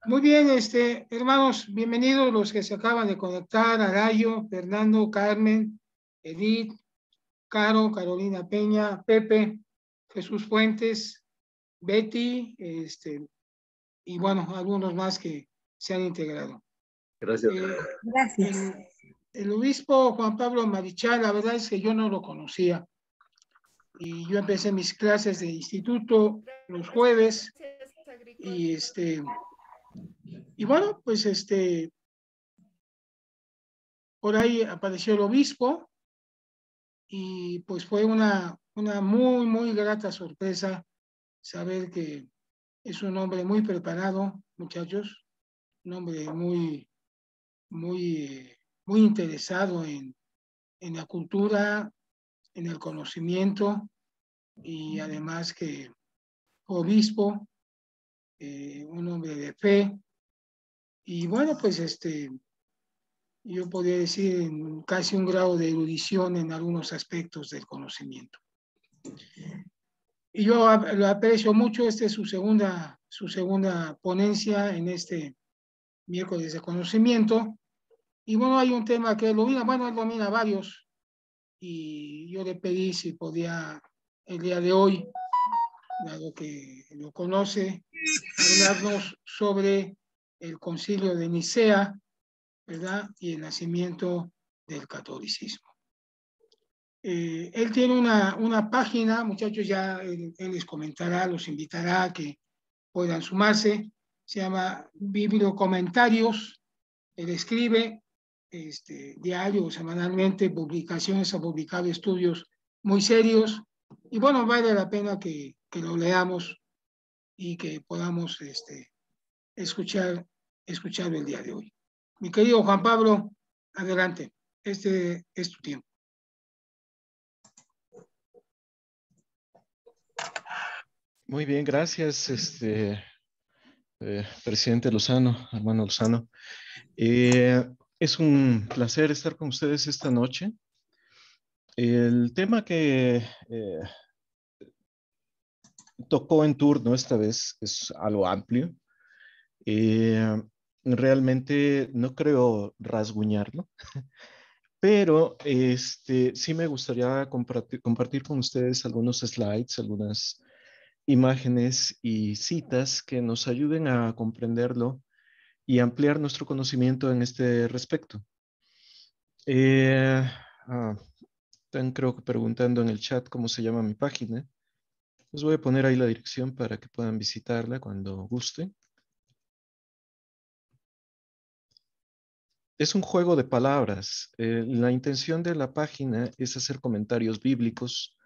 Muy bien, hermanos, bienvenidos los que se acaban de conectar, Arayo, Fernando, Carmen, Edith, Caro, Carolina Peña, Pepe, Jesús Fuentes, Betty, y bueno, algunos más que se han integrado. Gracias. Gracias. El obispo Juan Pablo Marichal, la verdad es que yo no lo conocía. Y yo empecé mis clases de instituto los jueves y bueno, pues por ahí apareció el obispo y pues fue una muy, muy grata sorpresa saber que es un hombre muy preparado, muchachos, un hombre muy, muy, muy interesado en la cultura, en el conocimiento y además que obispo, un hombre de fe. Y bueno, pues yo podría decir en casi un grado de erudición en algunos aspectos del conocimiento. Y yo lo aprecio mucho, esta es su segunda ponencia en este miércoles de conocimiento. Y bueno, hay un tema que él domina varios, y yo le pedí si podía el día de hoy, dado que lo conoce, hablarnos sobre el concilio de Nicea, ¿verdad? Y el nacimiento del catolicismo. Él tiene una página, muchachos, ya él les comentará, los invitará a que puedan sumarse, se llama Bibliocomentarios. Él escribe diario o semanalmente publicaciones, ha publicado estudios muy serios y bueno, vale la pena que lo leamos y que podamos escucharlo el día de hoy. Mi querido Juan Pablo, adelante, este es tu tiempo. Muy bien, gracias, presidente Lozano, hermano Lozano. Es un placer estar con ustedes esta noche. El tema que tocó en turno esta vez es algo amplio. Realmente no creo rasguñarlo, pero sí me gustaría compartir con ustedes algunos slides, algunas imágenes y citas que nos ayuden a comprenderlo y ampliar nuestro conocimiento en este respecto. Están creo que preguntando en el chat cómo se llama mi página. Les voy a poner ahí la dirección para que puedan visitarla cuando gusten. Es un juego de palabras. La intención de la página es hacer comentarios bíblicos.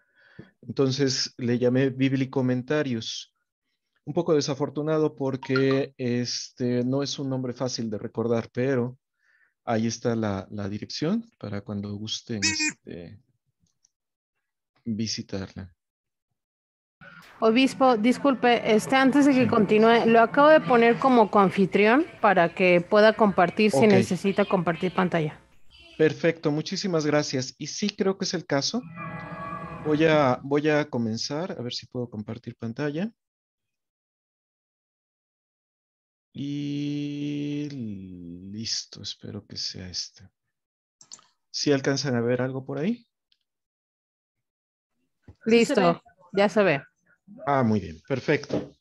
Entonces le llamé Biblicomentarios. Un poco desafortunado porque no es un nombre fácil de recordar, pero ahí está la dirección para cuando gusten visitarla. Obispo, disculpe, antes de que continúe, lo acabo de poner como coanfitrión para que pueda compartir si necesita compartir pantalla. Perfecto, muchísimas gracias. Y sí, creo que es el caso. Voy a comenzar, a ver si puedo compartir pantalla. Y listo, espero que sea este. ¿Sí alcanzan a ver algo por ahí? Listo, ya se ve. Ah, muy bien, perfecto.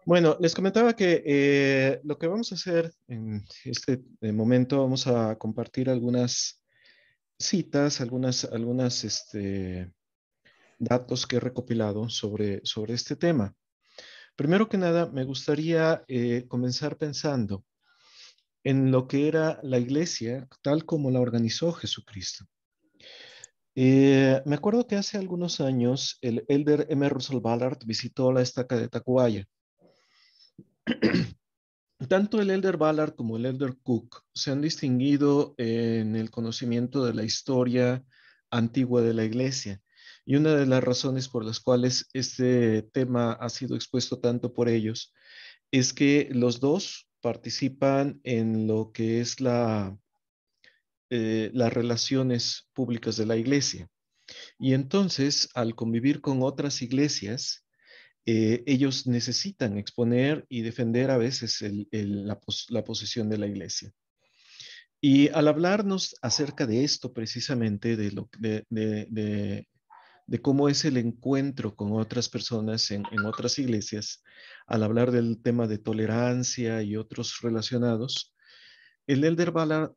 Bueno, les comentaba que lo que vamos a hacer en este momento, vamos a compartir algunas citas, algunas datos que he recopilado sobre este tema. Primero que nada, me gustaría comenzar pensando en lo que era la iglesia tal como la organizó Jesucristo. Me acuerdo que hace algunos años el elder M. Russell Ballard visitó la estaca de Tacubaya. Tanto el elder Ballard como el elder Cook se han distinguido en el conocimiento de la historia antigua de la iglesia. Y una de las razones por las cuales este tema ha sido expuesto tanto por ellos es que los dos participan en lo que es las relaciones públicas de la iglesia. Y entonces, al convivir con otras iglesias, ellos necesitan exponer y defender a veces la posición de la iglesia. Y al hablarnos acerca de esto precisamente, de cómo es el encuentro con otras personas en otras iglesias, al hablar del tema de tolerancia y otros relacionados, el Elder Ballard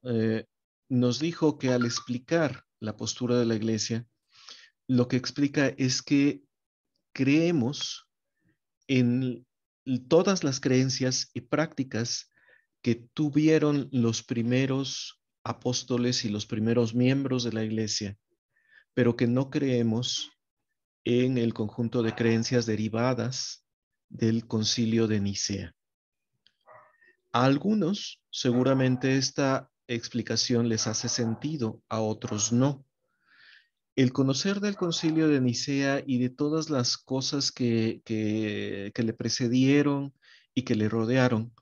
nos dijo que al explicar la postura de la iglesia, lo que explica es que creemos en todas las creencias y prácticas que tuvieron los primeros apóstoles y los primeros miembros de la iglesia, pero que no creemos en el conjunto de creencias derivadas del Concilio de Nicea. A algunos seguramente esta explicación les hace sentido, a otros no. El conocer del Concilio de Nicea y de todas las cosas que le precedieron y que le rodearon,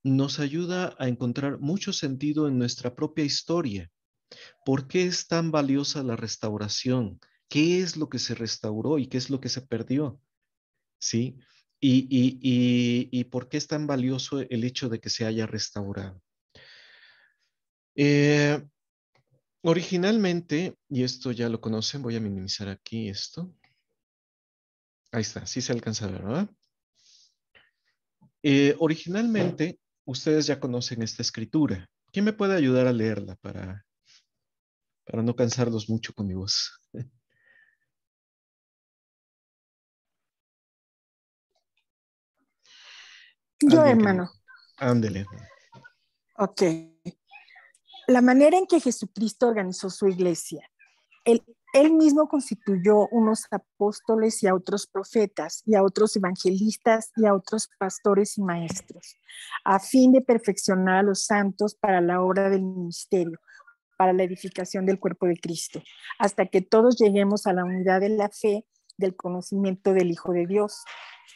nos ayuda a encontrar mucho sentido en nuestra propia historia. ¿Por qué es tan valiosa la restauración? ¿Qué es lo que se restauró y qué es lo que se perdió? ¿Sí? ¿Y por qué es tan valioso el hecho de que se haya restaurado? Originalmente, y esto ya lo conocen, voy a minimizar aquí esto. Ahí está, sí se alcanza a ver, ¿verdad? Originalmente, ustedes ya conocen esta escritura. ¿Quién me puede ayudar a leerla para no cansarlos mucho con mi voz? Yo, hermano. Ándele. Ok. La manera en que Jesucristo organizó su iglesia. Él mismo constituyó unos apóstoles y a otros profetas y a otros evangelistas y a otros pastores y maestros, a fin de perfeccionar a los santos para la obra del ministerio, para la edificación del cuerpo de Cristo, hasta que todos lleguemos a la unidad de la fe, del conocimiento del Hijo de Dios,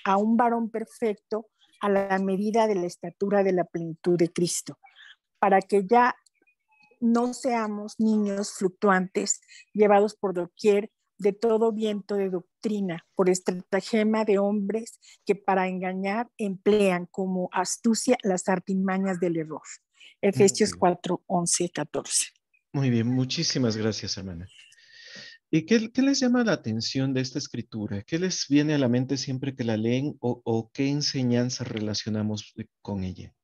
a un varón perfecto, a la medida de la estatura de la plenitud de Cristo, para que ya no seamos niños fluctuantes, llevados por doquier de todo viento de doctrina, por estratagema de hombres que para engañar emplean como astucia las artimañas del error. Efesios 4, 11, 14. Muy bien, muchísimas gracias, hermana. ¿Y qué les llama la atención de esta escritura? ¿Qué les viene a la mente siempre que la leen o qué enseñanzas relacionamos con ella?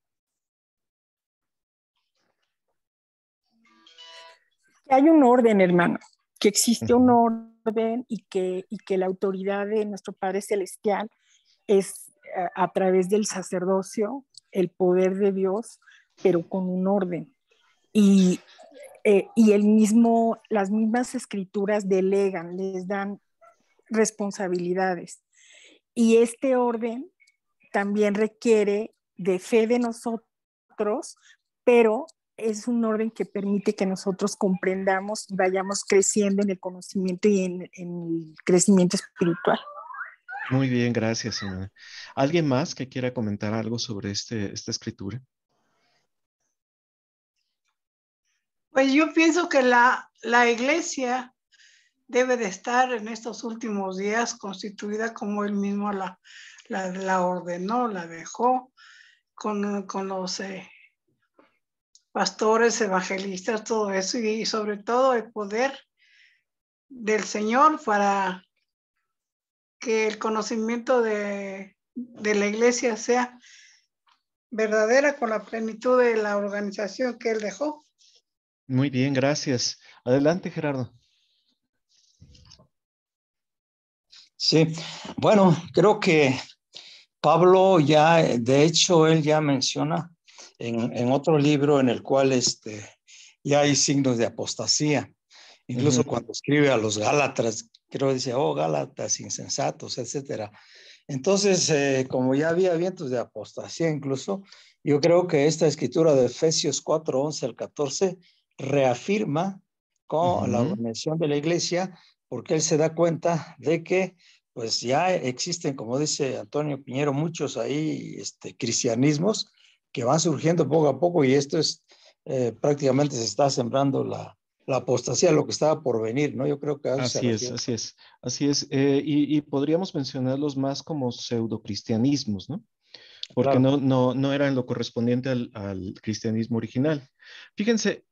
Hay un orden, hermano, que existe un orden y que la autoridad de nuestro Padre Celestial es a través del sacerdocio, el poder de Dios, pero con un orden. Y las mismas escrituras delegan, les dan responsabilidades. Y este orden también requiere de fe de nosotros, pero es un orden que permite que nosotros comprendamos y vayamos creciendo en el conocimiento y en el crecimiento espiritual. Muy bien, gracias, hermana. ¿Alguien más que quiera comentar algo sobre esta escritura? Pues yo pienso que la iglesia debe de estar en estos últimos días constituida como él mismo la ordenó, la dejó con los pastores, evangelistas, todo eso, y sobre todo el poder del Señor para que el conocimiento de la iglesia sea verdadera con la plenitud de la organización que él dejó. Muy bien, gracias. Adelante, Gerardo. Sí, bueno, creo que Pablo ya, de hecho, él ya menciona en otro libro en el cual ya hay signos de apostasía. Incluso cuando escribe a los Gálatas, creo que dice, oh, Gálatas insensatos, etcétera. Entonces, como ya había vientos de apostasía incluso, yo creo que esta escritura de Efesios 4, 11 al 14 reafirma con la organización de la iglesia, porque él se da cuenta de que pues ya existen, como dice Antonio Piñero, muchos ahí cristianismos que van surgiendo poco a poco, y esto es prácticamente se está sembrando la apostasía, lo que estaba por venir, ¿no? Yo creo que a eso se Así es, refiere. así es, así es. Y podríamos mencionarlos más como pseudocristianismos, ¿no? Porque Claro. no eran lo correspondiente al cristianismo original. Fíjense,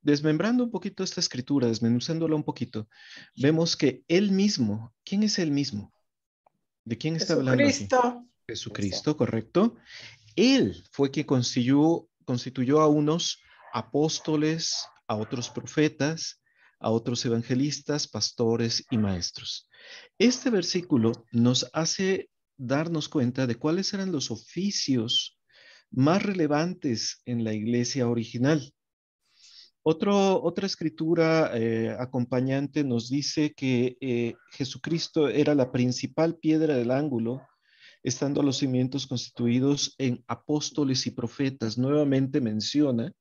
desmembrando un poquito esta escritura, desmenuzándola un poquito, vemos que él mismo, ¿quién es él mismo? ¿De quién está hablando aquí? Jesucristo. Jesucristo, correcto. Él fue quien constituyó a unos apóstoles, a otros profetas, a otros evangelistas, pastores y maestros. Este versículo nos hace darnos cuenta de cuáles eran los oficios más relevantes en la iglesia original. Otra escritura acompañante nos dice que Jesucristo era la principal piedra del ángulo, estando los cimientos constituidos en apóstoles y profetas. Nuevamente menciona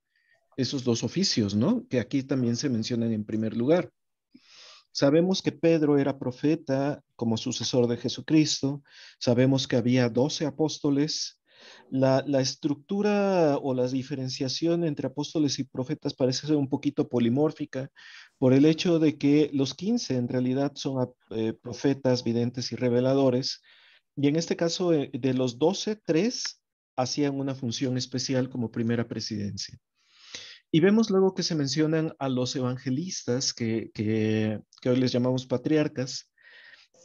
esos dos oficios, ¿no? Que aquí también se mencionan en primer lugar. Sabemos que Pedro era profeta como sucesor de Jesucristo. Sabemos que había 12 apóstoles. La estructura o la diferenciación entre apóstoles y profetas parece ser un poquito polimórfica por el hecho de que los 15 en realidad son profetas, videntes y reveladores. Y en este caso, de los 12, 3 hacían una función especial como primera presidencia. Y vemos luego que se mencionan a los evangelistas, que hoy les llamamos patriarcas,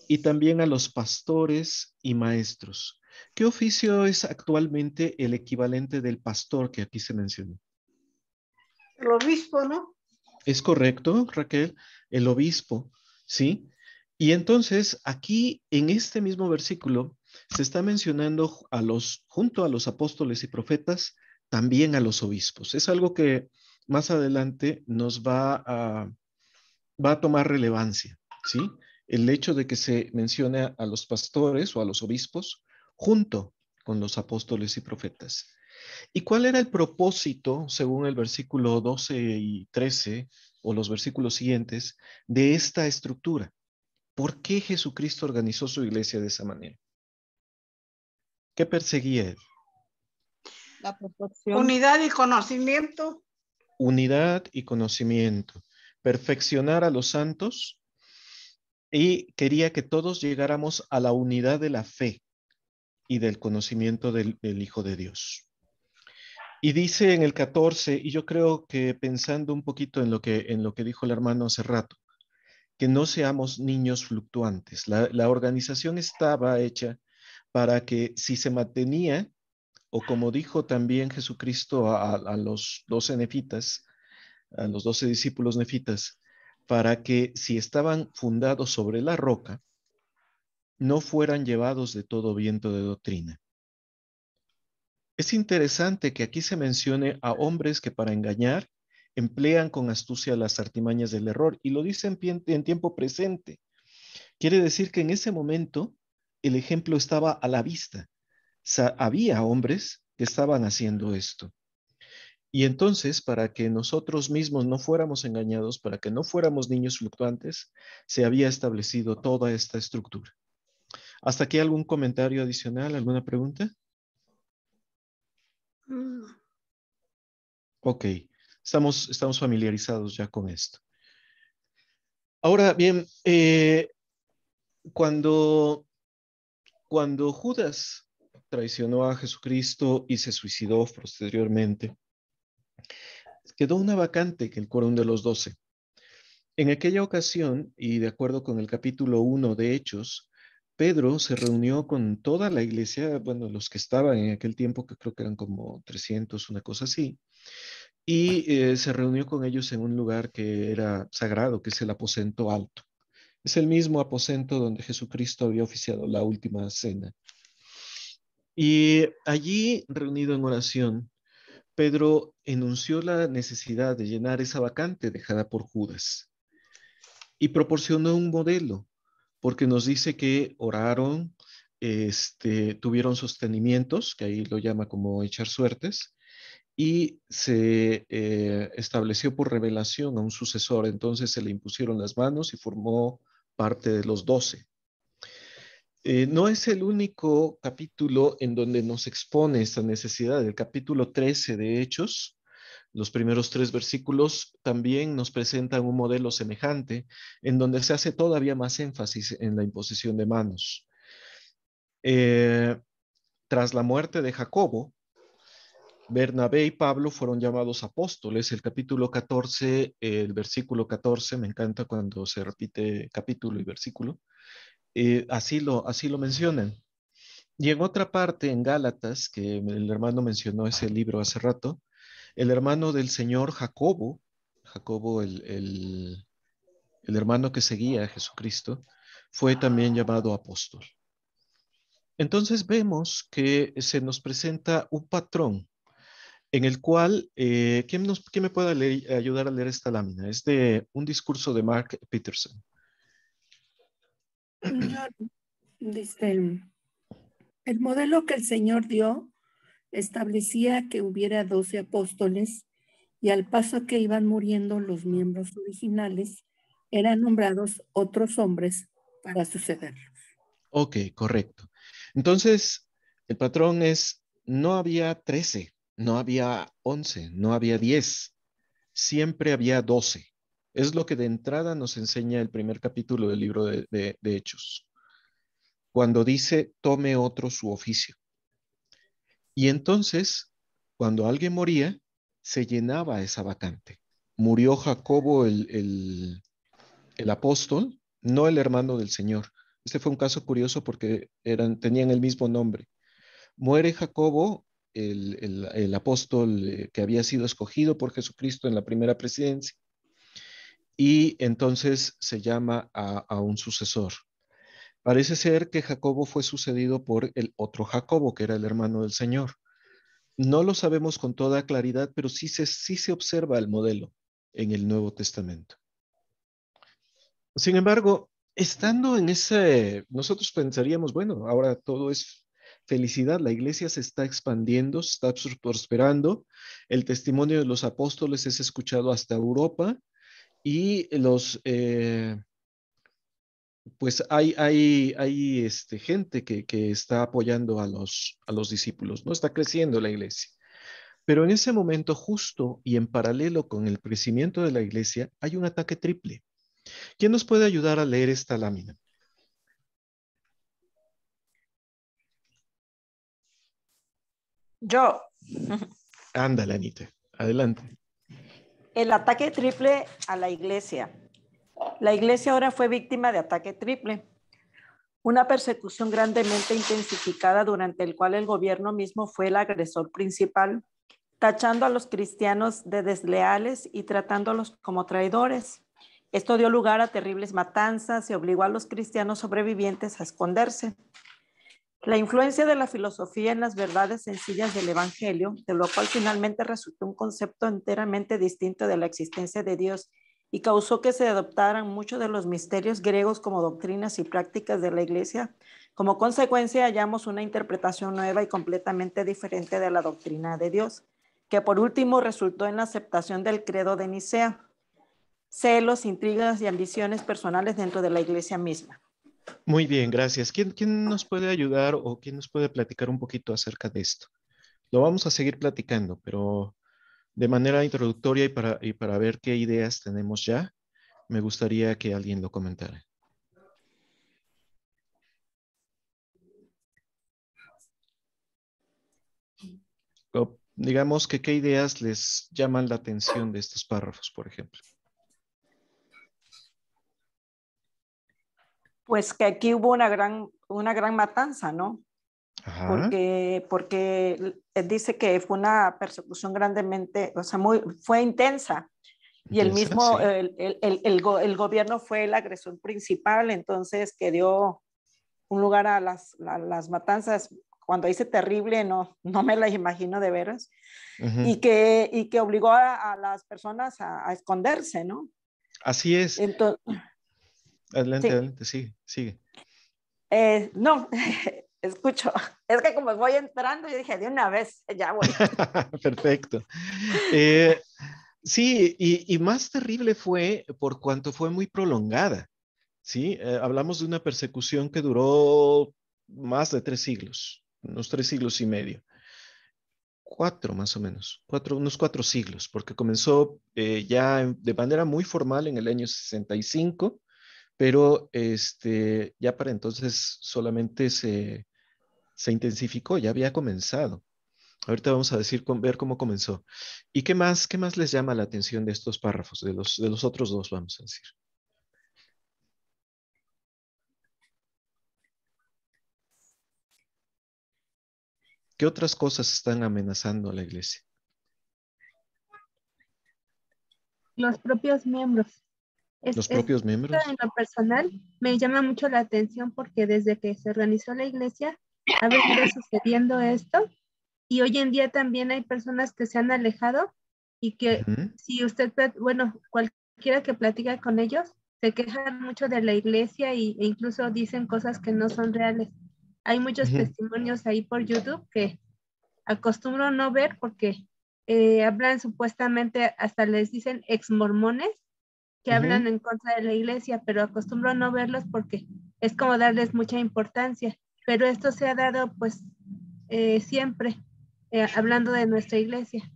y también a los pastores y maestros. ¿Qué oficio es actualmente el equivalente del pastor que aquí se mencionó? El obispo, ¿no? ¿Es correcto, Raquel? El obispo, ¿sí? Y entonces aquí en este mismo versículo se está mencionando junto a los apóstoles y profetas, también a los obispos. Es algo que más adelante va a tomar relevancia, ¿sí? El hecho de que se mencione a los pastores o a los obispos junto con los apóstoles y profetas. ¿Y cuál era el propósito, según el versículo 12 y 13 o los versículos siguientes, de esta estructura? ¿Por qué Jesucristo organizó su iglesia de esa manera? ¿Qué perseguía él? La proporción. Unidad y conocimiento. Unidad y conocimiento. Perfeccionar a los santos y quería que todos llegáramos a la unidad de la fe y del conocimiento del Hijo de Dios. Y dice en el 14, y yo creo que pensando un poquito en lo que dijo el hermano hace rato, que no seamos niños fluctuantes. La organización estaba hecha para que si se mantenía, o como dijo también Jesucristo a los 12 nefitas, a los 12 discípulos nefitas, para que si estaban fundados sobre la roca, no fueran llevados de todo viento de doctrina. Es interesante que aquí se mencione a hombres que para engañar emplean con astucia las artimañas del error y lo dicen en tiempo presente. Quiere decir que en ese momento el ejemplo estaba a la vista. Había hombres que estaban haciendo esto. Y entonces, para que nosotros mismos no fuéramos engañados, para que no fuéramos niños fluctuantes, se había establecido toda esta estructura. ¿Hasta aquí algún comentario adicional, alguna pregunta? Ok, estamos familiarizados ya con esto. Ahora bien, cuando Judas traicionó a Jesucristo y se suicidó posteriormente, quedó una vacante en el quórum de los 12. En aquella ocasión, y de acuerdo con el capítulo 1 de Hechos, Pedro se reunió con toda la iglesia, bueno, los que estaban en aquel tiempo, que creo que eran como 300, una cosa así, y se reunió con ellos en un lugar que era sagrado, que es el aposento alto. Es el mismo aposento donde Jesucristo había oficiado la última cena. Y allí, reunido en oración, Pedro enunció la necesidad de llenar esa vacante dejada por Judas y proporcionó un modelo, porque nos dice que oraron, tuvieron sostenimientos, que ahí lo llama como echar suertes, y se estableció por revelación a un sucesor. Entonces se le impusieron las manos y formó parte de los 12. No es el único capítulo en donde nos expone esta necesidad. El capítulo 13 de Hechos Los primeros 3 versículos también nos presentan un modelo semejante en donde se hace todavía más énfasis en la imposición de manos. Tras la muerte de Jacobo, Bernabé y Pablo fueron llamados apóstoles. El capítulo 14, el versículo 14, me encanta cuando se repite capítulo y versículo, así lo mencionan. Y en otra parte, en Gálatas, que el hermano mencionó ese libro hace rato, el hermano del Señor Jacobo, el hermano que seguía a Jesucristo, fue también llamado apóstol. Entonces vemos que se nos presenta un patrón en el cual, ¿quién me puede ayudar a leer esta lámina? Es de un discurso de Mark Peterson. Dice, el modelo que el Señor dio establecía que hubiera 12 apóstoles y al paso que iban muriendo los miembros originales, eran nombrados otros hombres para sucederlos. Ok, correcto. Entonces, el patrón es, no había 13, no había 11, no había 10, siempre había 12. Es lo que de entrada nos enseña el primer capítulo del libro de Hechos, cuando dice, tome otro su oficio. Y entonces, cuando alguien moría, se llenaba esa vacante. Murió Jacobo el apóstol, no el hermano del Señor. Este fue un caso curioso porque tenían el mismo nombre. Muere Jacobo, el apóstol que había sido escogido por Jesucristo en la primera presidencia, y entonces se llama a un sucesor. Parece ser que Jacobo fue sucedido por el otro Jacobo, que era el hermano del Señor. No lo sabemos con toda claridad, pero sí se observa el modelo en el Nuevo Testamento. Sin embargo, estando en nosotros pensaríamos, bueno, ahora todo es felicidad, la iglesia se está expandiendo, se está prosperando, el testimonio de los apóstoles es escuchado hasta Europa y pues hay gente que está apoyando a los discípulos, ¿no? Está creciendo la iglesia. Pero en ese momento, justo y en paralelo con el crecimiento de la iglesia, hay un ataque triple. ¿Quién nos puede ayudar a leer esta lámina? Yo. Ándale, Anita. Adelante. El ataque triple a la iglesia. La iglesia ahora fue víctima de ataque triple. Una persecución grandemente intensificada durante el cual el gobierno mismo fue el agresor principal, tachando a los cristianos de desleales y tratándolos como traidores. Esto dio lugar a terribles matanzas y obligó a los cristianos sobrevivientes a esconderse. La influencia de la filosofía en las verdades sencillas del Evangelio, de lo cual finalmente resultó un concepto enteramente distinto de la existencia de Dios y causó que se adoptaran muchos de los misterios griegos como doctrinas y prácticas de la Iglesia. Como consecuencia, hallamos una interpretación nueva y completamente diferente de la doctrina de Dios, que por último resultó en la aceptación del credo de Nicea. Celos, intrigas y ambiciones personales dentro de la Iglesia misma. Muy bien, gracias. ¿Quién nos puede ayudar o quién nos puede platicar un poquito acerca de esto? Lo vamos a seguir platicando, pero de manera introductoria y para ver qué ideas tenemos ya, me gustaría que alguien lo comentara. O, digamos que qué ideas les llaman la atención de estos párrafos, por ejemplo. Pues que aquí hubo una gran matanza, ¿no? Ajá. Porque dice que fue una persecución grandemente, o sea, fue intensa. Y el mismo, sí. el gobierno fue el agresor principal, entonces que dio un lugar a las matanzas. Cuando dice terrible, no me la imagino de veras. Uh-huh. y que obligó a las personas a esconderse, ¿no? Así es. Entonces, adelante, sigue. No, escucho. Es que como voy entrando, yo dije, de una vez, ya voy. Perfecto. Sí, y más terrible fue por cuanto fue muy prolongada. ¿Sí? Hablamos de una persecución que duró más de 3 siglos, unos 3 siglos y medio. cuatro más o menos, unos 4 siglos, porque comenzó ya de manera muy formal en el año 65, pero ya para entonces solamente se intensificó, ya había comenzado. Ahorita vamos a ver cómo comenzó. ¿Y qué más les llama la atención de estos párrafos, de los otros dos, vamos a decir? ¿Qué otras cosas están amenazando a la iglesia? Los propios miembros. ¿Los propios miembros? En lo personal, me llama mucho la atención porque desde que se organizó la iglesia ha venido sucediendo esto y hoy en día también hay personas que se han alejado y que si usted, bueno, cualquiera que platica con ellos, se quejan mucho de la iglesia e incluso dicen cosas que no son reales. Hay muchos testimonios ahí por YouTube que acostumbro no ver porque hablan supuestamente, hasta les dicen ex mormones, que hablan en contra de la iglesia, pero acostumbro no verlos porque es como darles mucha importancia. Pero esto se ha dado pues siempre, hablando de nuestra iglesia.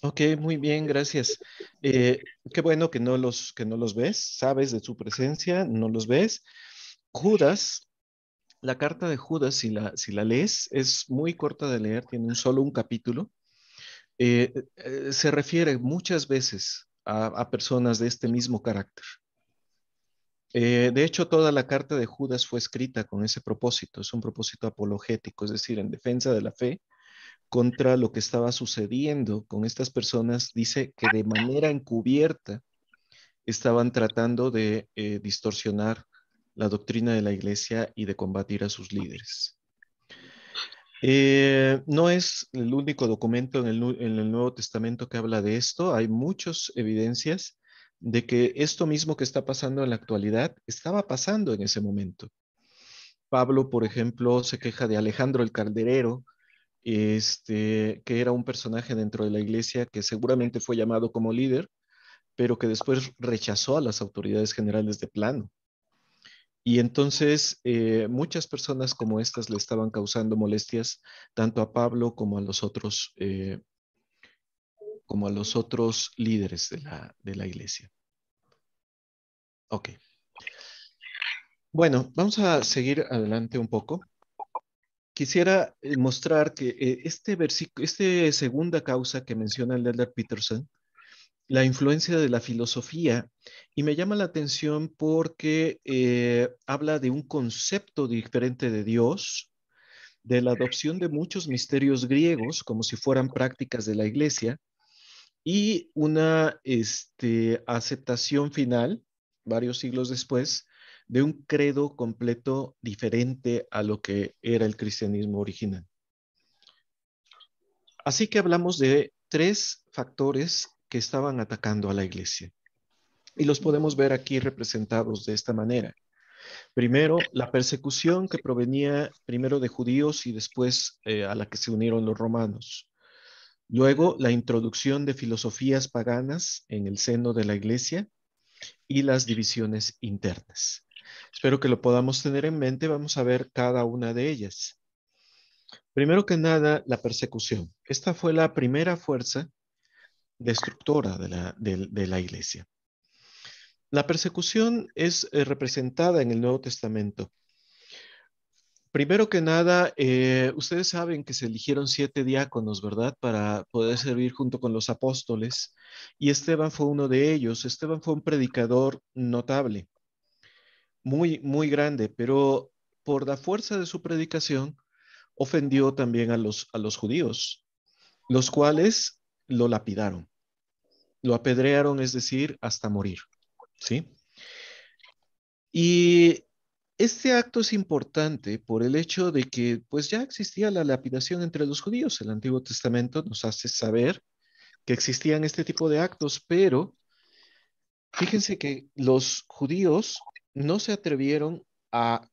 Ok, muy bien, gracias. Qué bueno que no los ves, sabes de su presencia, no los ves. Judas, la carta de Judas, si la lees, es muy corta de leer, tiene solo un capítulo. Se refiere muchas veces a personas de este mismo carácter. De hecho, toda la carta de Judas fue escrita con ese propósito, es un propósito apologético, es decir, en defensa de la fe contra lo que estaba sucediendo con estas personas. Dice que de manera encubierta estaban tratando de distorsionar la doctrina de la iglesia y de combatir a sus líderes. No es el único documento en el Nuevo Testamento que habla de esto. Hay muchas evidencias de que esto mismo que está pasando en la actualidad estaba pasando en ese momento. Pablo, por ejemplo, se queja de Alejandro el Calderero, que era un personaje dentro de la iglesia que seguramente fue llamado como líder, pero que después rechazó a las autoridades generales de plano. Y entonces muchas personas como estas le estaban causando molestias tanto a Pablo como a los otros líderes de la iglesia. Ok. Bueno, vamos a seguir adelante un poco. Quisiera mostrar que esta segunda causa que menciona el elder Peterson, la influencia de la filosofía, y me llama la atención porque habla de un concepto diferente de Dios, de la adopción de muchos misterios griegos como si fueran prácticas de la iglesia y una aceptación final, varios siglos después, de un credo completo diferente a lo que era el cristianismo original. Así que hablamos de 3 factores que estaban atacando a la iglesia. Y los podemos ver aquí representados de esta manera. Primero, la persecución que provenía primero de judíos y después a la que se unieron los romanos. Luego, la introducción de filosofías paganas en el seno de la iglesia y las divisiones internas. Espero que lo podamos tener en mente. Vamos a ver cada una de ellas. Primero que nada, la persecución. Esta fue la primera fuerza destructora de la iglesia. La persecución es representada en el Nuevo Testamento. Primero que nada, ustedes saben que se eligieron 7 diáconos, ¿verdad? Para poder servir junto con los apóstoles. Y Esteban fue uno de ellos. Esteban fue un predicador notable, muy, muy grande, pero por la fuerza de su predicación, ofendió también a los judíos, los cuales lo lapidaron, lo apedrearon, es decir, hasta morir, ¿sí? Y este acto es importante por el hecho de que pues ya existía la lapidación entre los judíos. El Antiguo Testamento nos hace saber que existían este tipo de actos, pero fíjense que los judíos no se atrevieron a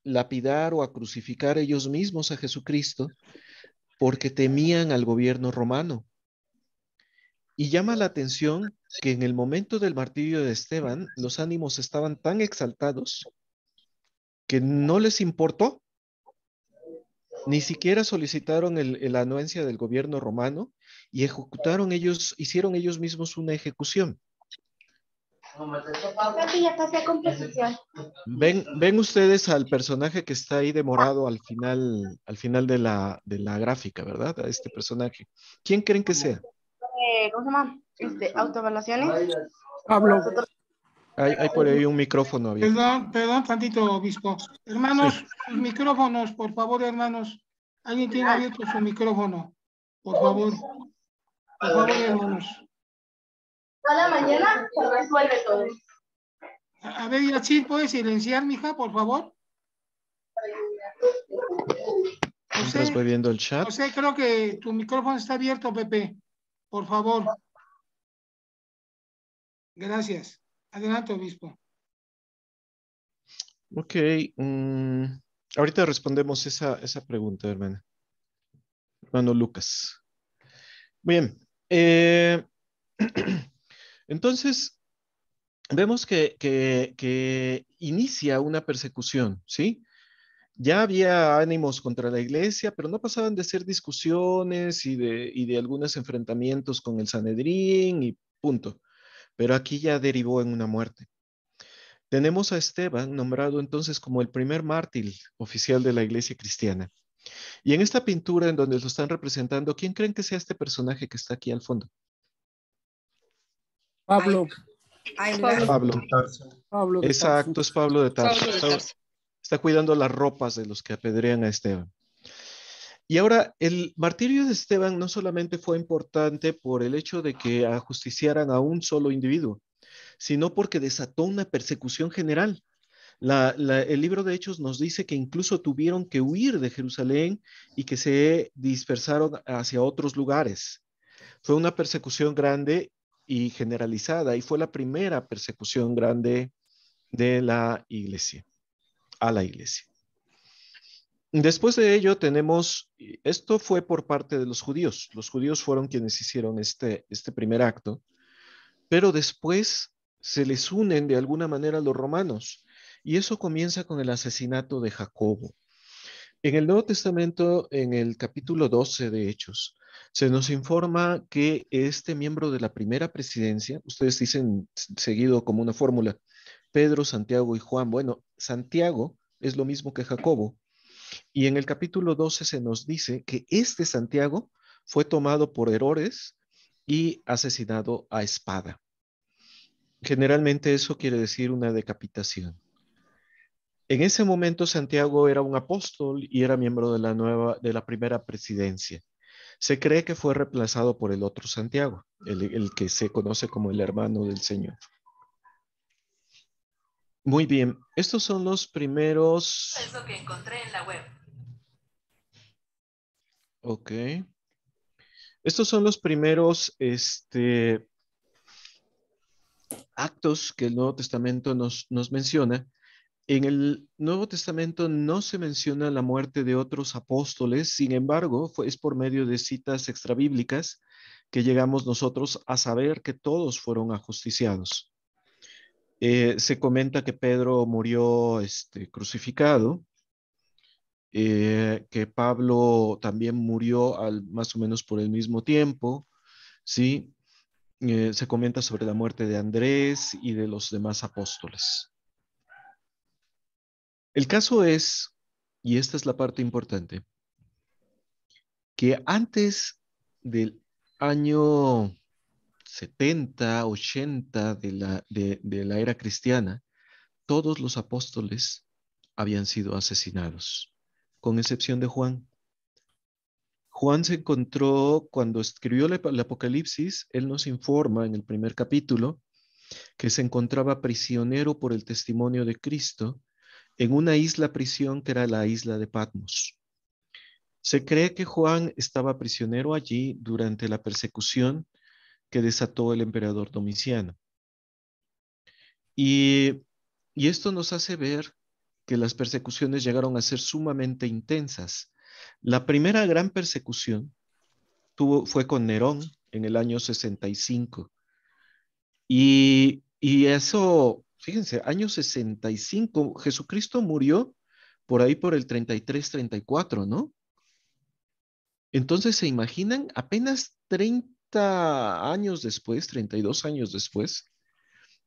lapidar o a crucificar ellos mismos a Jesucristo porque temían al gobierno romano. Y llama la atención que en el momento del martirio de Esteban, los ánimos estaban tan exaltados que no les importó. Ni siquiera solicitaron la anuencia del gobierno romano y hicieron ellos mismos una ejecución. Ven ustedes al personaje que está ahí de morado al final de la gráfica, ¿verdad? A este personaje. ¿Quién creen que sea? ¿Cómo se llama? Autoevaluaciones. Pablo. Hay por ahí un micrófono abierto. Perdón, tantito, obispo. Hermanos, Sí. sus micrófonos, por favor, hermanos. ¿Alguien tiene abierto su micrófono? Por favor. Por favor, hermanos. Cada mañana se resuelve todo. A ver, Yachir, ¿puedes silenciar, mija, por favor? Mientras voy viendo el chat. José, creo que tu micrófono está abierto, Pepe. Por favor. Gracias. Adelante, obispo. Ok. Ahorita respondemos esa pregunta, hermano Lucas. Bien. Entonces, vemos que inicia una persecución, ¿sí? Ya había ánimos contra la iglesia, pero no pasaban de ser discusiones y de algunos enfrentamientos con el Sanedrín y punto. Pero aquí ya derivó en una muerte. Tenemos a Esteban nombrado entonces como el primer mártir oficial de la iglesia cristiana. Y en esta pintura en donde lo están representando, ¿quién creen que sea este personaje que está aquí al fondo? Pablo. Pablo. Exacto, es Pablo de Tarso. Está cuidando las ropas de los que apedrean a Esteban. Y ahora, el martirio de Esteban no solamente fue importante por el hecho de que ajusticiaran a un solo individuo, sino porque desató una persecución general. El libro de Hechos nos dice que incluso tuvieron que huir de Jerusalén y que se dispersaron hacia otros lugares. Fue una persecución grande y generalizada, y fue la primera persecución grande de la iglesia, a la iglesia. Después de ello tenemos, esto fue por parte de los judíos fueron quienes hicieron este primer acto, pero después se les unen de alguna manera los romanos, y eso comienza con el asesinato de Jacobo. En el Nuevo Testamento, en el capítulo 12 de Hechos, se nos informa que este miembro de la primera presidencia, ustedes dicen seguido como una fórmula, Pedro, Santiago y Juan. Bueno, Santiago es lo mismo que Jacobo. Y en el capítulo 12 se nos dice que este Santiago fue tomado por Herodes y asesinado a espada. Generalmente eso quiere decir una decapitación. En ese momento Santiago era un apóstol y era miembro de la primera presidencia. Se cree que fue reemplazado por el otro Santiago, el que se conoce como el hermano del Señor. Muy bien, estos son los primeros... Es lo que encontré en la web. Ok. Estos son los primeros actos que el Nuevo Testamento nos menciona. En el Nuevo Testamento no se menciona la muerte de otros apóstoles, sin embargo, es por medio de citas extrabíblicas que llegamos nosotros a saber que todos fueron ajusticiados. Se comenta que Pedro murió crucificado, que Pablo también murió más o menos por el mismo tiempo, ¿sí? Se comenta sobre la muerte de Andrés y de los demás apóstoles. El caso es, y esta es la parte importante, que antes del año 70, 80 de la era cristiana, todos los apóstoles habían sido asesinados, con excepción de Juan. Juan se encontró, cuando escribió el Apocalipsis, él nos informa en el primer capítulo que se encontraba prisionero por el testimonio de Cristo en una isla prisión que era la isla de Patmos. Se cree que Juan estaba prisionero allí durante la persecución que desató el emperador Domiciano. Y esto nos hace ver que las persecuciones llegaron a ser sumamente intensas. La primera gran persecución fue con Nerón en el año 65. Y eso, fíjense, año 65, Jesucristo murió por ahí por el 33, 34, ¿no? Entonces, ¿se imaginan? Apenas 30 años después, 32 años después,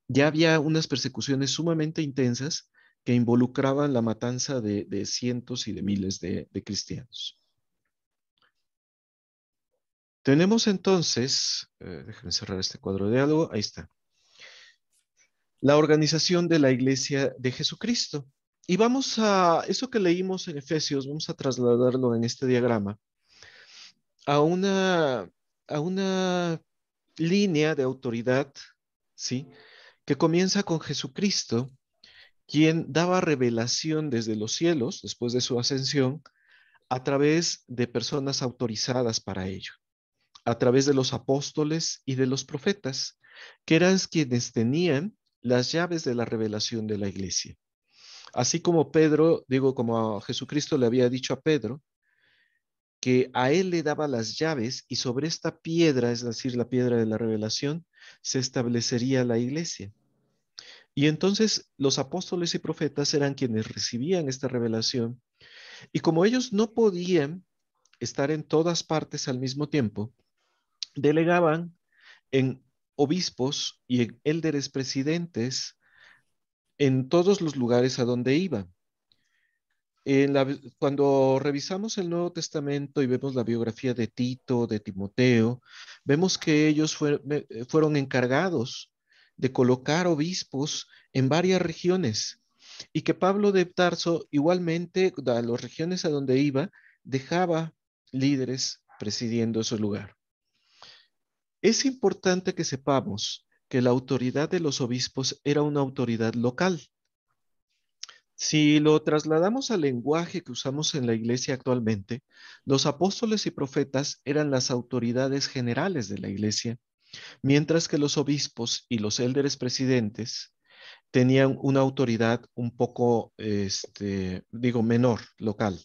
ya había unas persecuciones sumamente intensas que involucraban la matanza de cientos y de miles de cristianos. Tenemos entonces, déjenme cerrar este cuadro de diálogo, ahí está, la organización de la Iglesia de Jesucristo. Y vamos a, eso que leímos en Efesios, vamos a trasladarlo en este diagrama a una línea de autoridad, ¿sí? Que comienza con Jesucristo, quien daba revelación desde los cielos, después de su ascensión, a través de personas autorizadas para ello, a través de los apóstoles y de los profetas, que eran quienes tenían las llaves de la revelación de la iglesia. Así como Pedro, como Jesucristo le había dicho a Pedro, que a él le daba las llaves y sobre esta piedra, es decir, la piedra de la revelación, se establecería la iglesia. Y entonces los apóstoles y profetas eran quienes recibían esta revelación. Y como ellos no podían estar en todas partes al mismo tiempo, delegaban en obispos y en élderes presidentes en todos los lugares a donde iban. Cuando revisamos el Nuevo Testamento y vemos la biografía de Tito, de Timoteo, vemos que ellos fueron encargados de colocar obispos en varias regiones y que Pablo de Tarso igualmente a las regiones a donde iba dejaba líderes presidiendo ese lugar. Es importante que sepamos que la autoridad de los obispos era una autoridad local. Si lo trasladamos al lenguaje que usamos en la iglesia actualmente, los apóstoles y profetas eran las autoridades generales de la iglesia, mientras que los obispos y los élderes presidentes tenían una autoridad un poco, menor, local.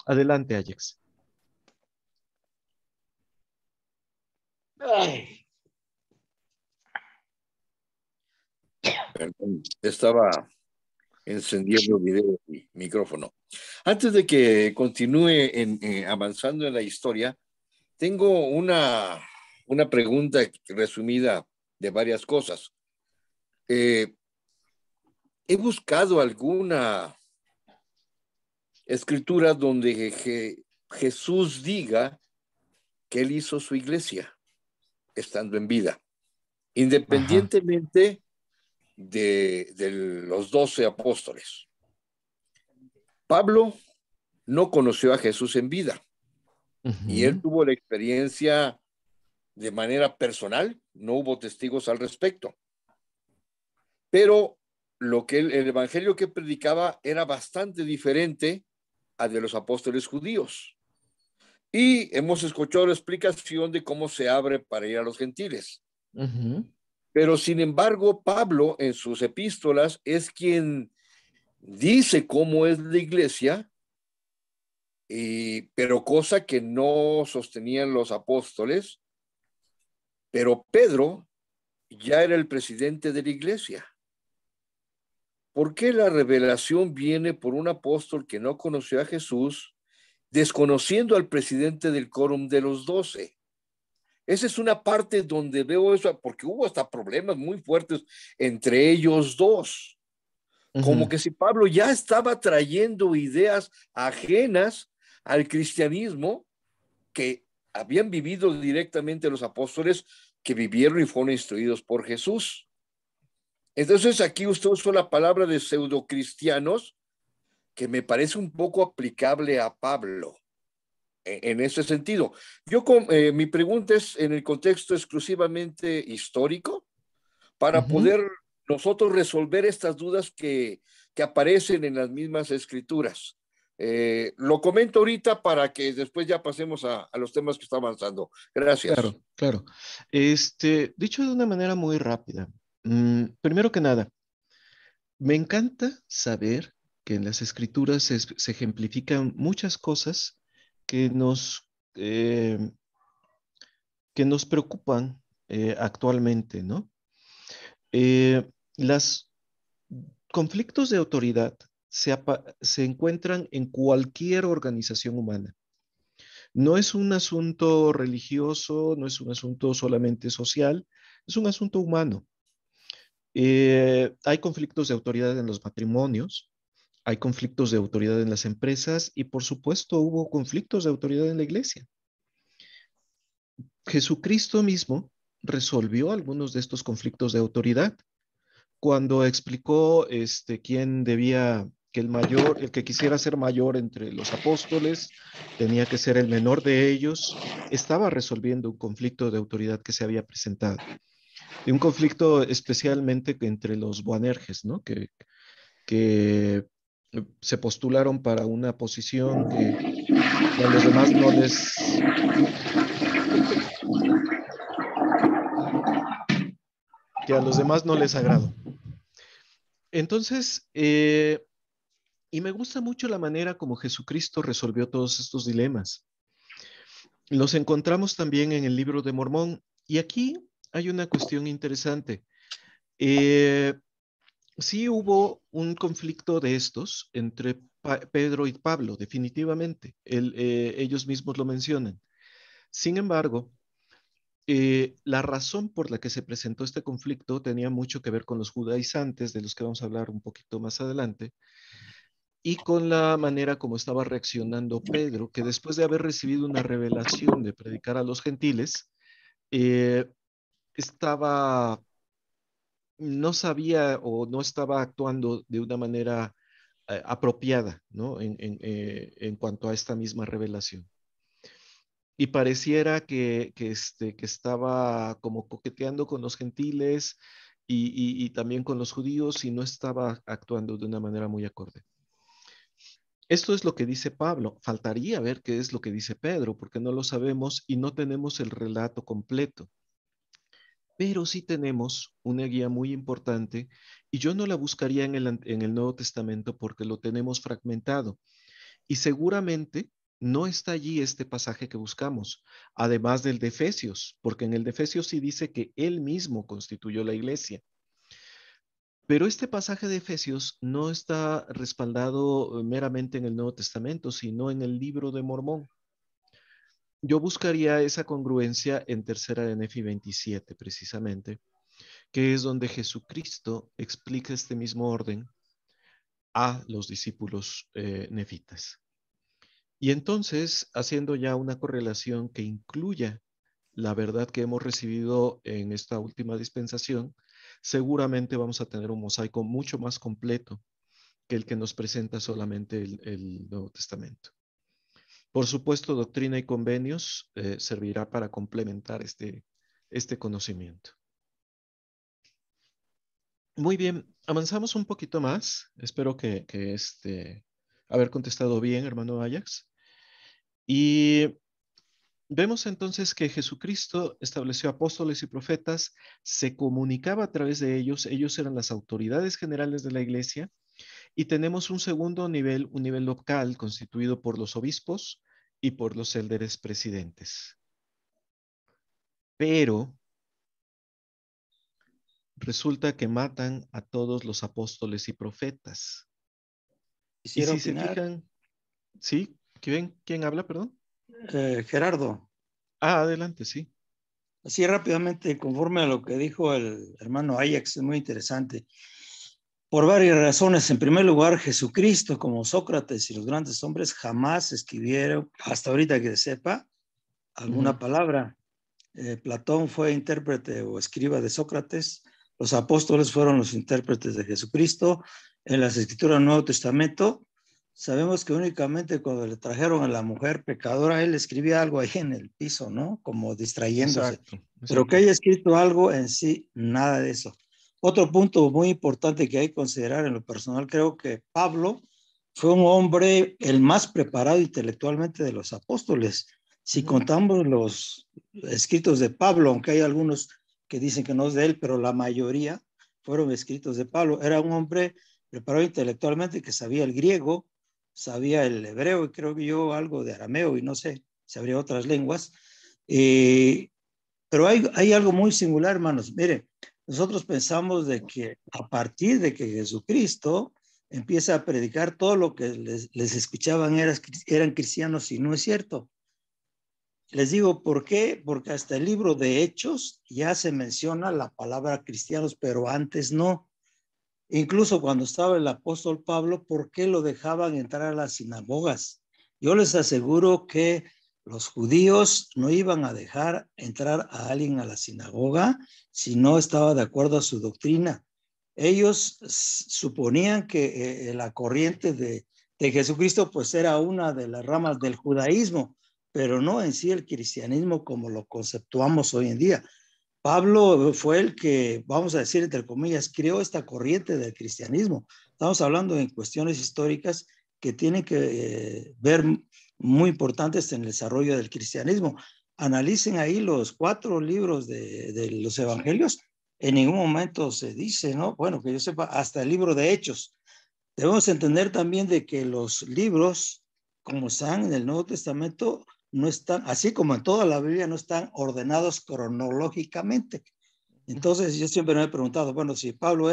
Adelante, Ajax. Ay. Perdón, estaba encendiendo el video y micrófono. Antes de que continúe avanzando en la historia, tengo una pregunta resumida de varias cosas. He buscado alguna escritura donde Jesús diga que él hizo su iglesia estando en vida, independientemente de los 12 apóstoles. Pablo no conoció a Jesús en vida y él tuvo la experiencia de manera personal, no hubo testigos al respecto. Pero el evangelio que predicaba era bastante diferente a de los apóstoles judíos. Y hemos escuchado la explicación de cómo se abre para ir a los gentiles. Pero sin embargo, Pablo en sus epístolas es quien dice cómo es la iglesia, pero cosa que no sostenían los apóstoles. Pero Pedro ya era el presidente de la iglesia. ¿Por qué la revelación viene por un apóstol que no conoció a Jesús, desconociendo al presidente del quórum de los 12? Esa es una parte donde veo eso, porque hubo hasta problemas muy fuertes entre ellos dos. Como que si Pablo ya estaba trayendo ideas ajenas al cristianismo que habían vivido directamente los apóstoles que vivieron y fueron instruidos por Jesús. Entonces aquí usted usó la palabra de pseudocristianos, que me parece un poco aplicable a Pablo en ese sentido. Mi pregunta es en el contexto exclusivamente histórico, para poder nosotros resolver estas dudas que aparecen en las mismas escrituras. Lo comento ahorita para que después ya pasemos a los temas que está avanzando. Gracias. Claro. Dicho de una manera muy rápida. Primero que nada, me encanta saber que en las escrituras se ejemplifican muchas cosas que nos preocupan actualmente, ¿no? Los conflictos de autoridad se encuentran en cualquier organización humana. No es un asunto religioso, no es un asunto solamente social, es un asunto humano. Hay conflictos de autoridad en los matrimonios, hay conflictos de autoridad en las empresas y por supuesto hubo conflictos de autoridad en la iglesia. Jesucristo mismo resolvió algunos de estos conflictos de autoridad cuando explicó quién debía, que el que quisiera ser mayor entre los apóstoles, tenía que ser el menor de ellos. Estaba resolviendo un conflicto de autoridad que se había presentado. Y un conflicto especialmente entre los Boanerges, ¿no? Que se postularon para una posición que a los demás no les... que a los demás no les agradó. Entonces, y me gusta mucho la manera como Jesucristo resolvió todos estos dilemas. Los encontramos también en el libro de Mormón. Y aquí hay una cuestión interesante. Sí hubo un conflicto de estos entre Pedro y Pablo, definitivamente. Ellos mismos lo mencionan. Sin embargo, la razón por la que se presentó este conflicto tenía mucho que ver con los judaizantes, de los que vamos a hablar un poquito más adelante, y con la manera como estaba reaccionando Pedro, que después de haber recibido una revelación de predicar a los gentiles, no sabía o no estaba actuando de una manera apropiada, ¿no? En cuanto a esta misma revelación. Y pareciera que estaba como coqueteando con los gentiles y también con los judíos y no estaba actuando de una manera muy acorde. Esto es lo que dice Pablo. Faltaría ver qué es lo que dice Pedro, porque no lo sabemos y no tenemos el relato completo. Pero sí tenemos una guía muy importante y yo no la buscaría en el Nuevo Testamento porque lo tenemos fragmentado. Y seguramente no está allí este pasaje que buscamos, además del de Efesios, porque en el de Efesios sí dice que él mismo constituyó la iglesia. Pero este pasaje de Efesios no está respaldado meramente en el Nuevo Testamento, sino en el libro de Mormón. Yo buscaría esa congruencia en Tercera de Nefi 27, precisamente, que es donde Jesucristo explica este mismo orden a los discípulos nefitas. Y entonces, haciendo ya una correlación que incluya la verdad que hemos recibido en esta última dispensación, seguramente vamos a tener un mosaico mucho más completo que el que nos presenta solamente el Nuevo Testamento. Por supuesto, doctrina y convenios servirá para complementar este conocimiento. Muy bien, avanzamos un poquito más. Espero que haber contestado bien, hermano Ajax. Y vemos entonces que Jesucristo estableció apóstoles y profetas, se comunicaba a través de ellos eran las autoridades generales de la iglesia, y tenemos un segundo nivel, un nivel local constituido por los obispos y por los élderes presidentes. Pero resulta que matan a todos los apóstoles y profetas. Quisiera y si opinar. se fijan, ¿sí? ¿Quién habla, perdón? Gerardo. Adelante, sí. Así rápidamente, conforme a lo que dijo el hermano Ajax, es muy interesante. Por varias razones. En primer lugar, Jesucristo, como Sócrates y los grandes hombres, jamás escribieron, hasta ahorita que sepa, alguna palabra. Platón fue intérprete o escriba de Sócrates. Los apóstoles fueron los intérpretes de Jesucristo. En las escrituras del Nuevo Testamento, sabemos que únicamente cuando le trajeron a la mujer pecadora, él escribía algo ahí en el piso, ¿no? Como distrayéndose. Exacto. Pero que haya escrito algo en sí, nada de eso. Otro punto muy importante que hay que considerar en lo personal, creo que Pablo fue un hombre el más preparado intelectualmente de los apóstoles. Si contamos los escritos de Pablo, aunque hay algunos que dicen que no es de él, pero la mayoría fueron escritos de Pablo. Era un hombre preparado intelectualmente que sabía el griego, sabía el hebreo y creo que yo algo de arameo y no sé, sabría otras lenguas. Pero hay algo muy singular, hermanos. Miren, nosotros pensamos de que a partir de que Jesucristo empieza a predicar, todo lo que les escuchaban eran cristianos, y no es cierto. Les digo, ¿por qué? Porque hasta el libro de Hechos ya se menciona la palabra cristianos, pero antes no. Incluso cuando estaba el apóstol Pablo, ¿por qué lo dejaban entrar a las sinagogas? Yo les aseguro que los judíos no iban a dejar entrar a alguien a la sinagoga si no estaba de acuerdo a su doctrina. Ellos suponían que la corriente de Jesucristo pues era una de las ramas del judaísmo, pero no en sí el cristianismo como lo conceptuamos hoy en día. Pablo fue el que, vamos a decir, entre comillas, creó esta corriente del cristianismo. Estamos hablando en cuestiones históricas que tienen que ver muy importantes en el desarrollo del cristianismo. Analicen ahí los 4 libros de los evangelios. En ningún momento se dice, ¿no? Bueno, que yo sepa, hasta el libro de Hechos. Debemos entender también de que los libros, como están en el Nuevo Testamento, no están, así como en toda la Biblia, no están ordenados cronológicamente. Entonces yo siempre me he preguntado, bueno, si Pablo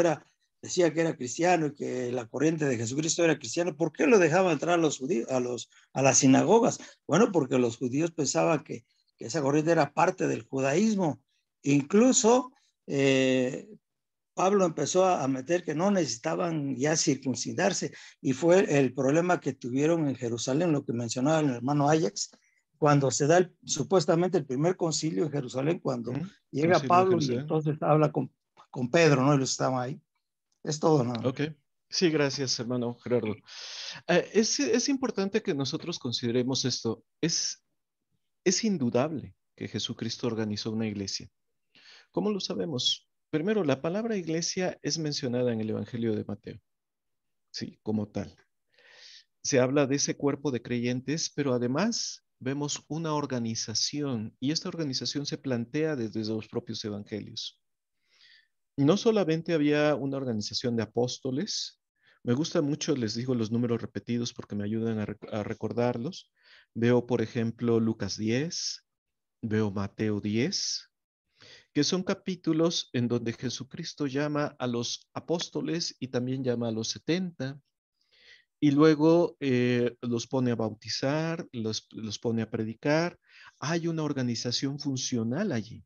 decía que era cristiano y que la corriente de Jesucristo era cristiano, ¿por qué lo dejaban entrar a los judíos, a las sinagogas? Bueno, porque los judíos pensaban que esa corriente era parte del judaísmo. Incluso Pablo empezó a meter que no necesitaban ya circuncidarse, y fue el problema que tuvieron en Jerusalén, lo que mencionaba el hermano Ajax, cuando se da supuestamente el primer concilio en Jerusalén, cuando llega Pablo y entonces habla con Pedro, ¿no? Ellos estaban ahí. Es todo, ¿no? Ok. Sí, gracias, hermano Gerardo. Es importante que nosotros consideremos esto. Es indudable que Jesucristo organizó una iglesia. ¿Cómo lo sabemos? Primero, la palabra iglesia es mencionada en el Evangelio de Mateo. Sí, como tal. Se habla de ese cuerpo de creyentes, pero además vemos una organización, y esta organización se plantea desde los propios evangelios. No solamente había una organización de apóstoles, me gusta mucho, les digo los números repetidos porque me ayudan a recordarlos. Veo, por ejemplo, Lucas 10, veo Mateo 10, que son capítulos en donde Jesucristo llama a los apóstoles y también llama a los 70, y luego los pone a bautizar, los pone a predicar. Hay una organización funcional allí.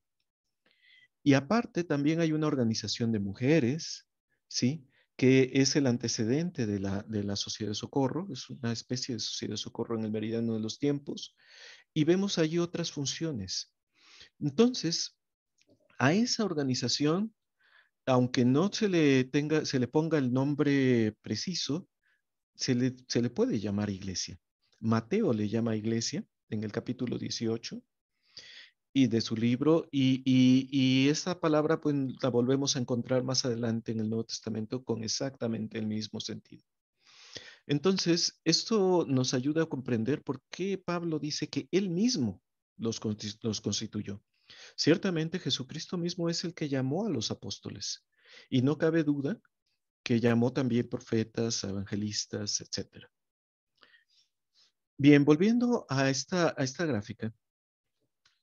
Y aparte también hay una organización de mujeres, ¿sí? Que es el antecedente de la Sociedad de Socorro, es una especie de Sociedad de Socorro en el meridiano de los tiempos, y vemos allí otras funciones. Entonces, a esa organización, aunque no se le ponga el nombre preciso, se le puede llamar iglesia. Mateo le llama iglesia en el capítulo 18 y de su libro, y esa palabra pues la volvemos a encontrar más adelante en el Nuevo Testamento con exactamente el mismo sentido. Entonces, esto nos ayuda a comprender por qué Pablo dice que él mismo los constituyó. Ciertamente Jesucristo mismo es el que llamó a los apóstoles, y no cabe duda que llamó también profetas, evangelistas, etc. Bien, volviendo a esta gráfica,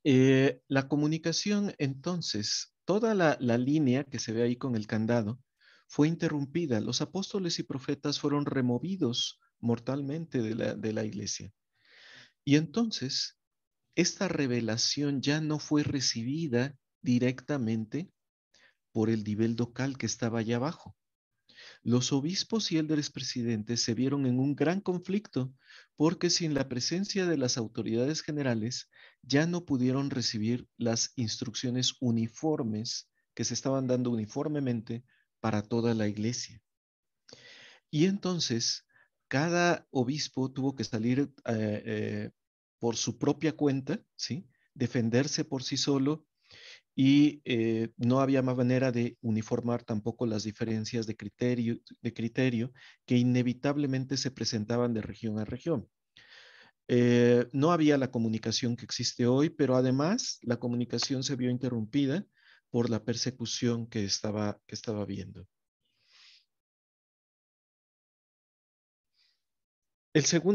la comunicación entonces, toda la línea que se ve ahí con el candado fue interrumpida. Los apóstoles y profetas fueron removidos mortalmente de la iglesia. Y entonces, esta revelación ya no fue recibida directamente por el nivel local que estaba allá abajo. Los obispos y líderes presidentes se vieron en un gran conflicto porque sin la presencia de las autoridades generales ya no pudieron recibir las instrucciones uniformes que se estaban dando uniformemente para toda la iglesia. Y entonces cada obispo tuvo que salir por su propia cuenta, ¿sí? Defenderse por sí solo, y no había más manera de uniformar tampoco las diferencias de criterio que inevitablemente se presentaban de región a región. No había la comunicación que existe hoy, pero además la comunicación se vio interrumpida por la persecución que estaba habiendo.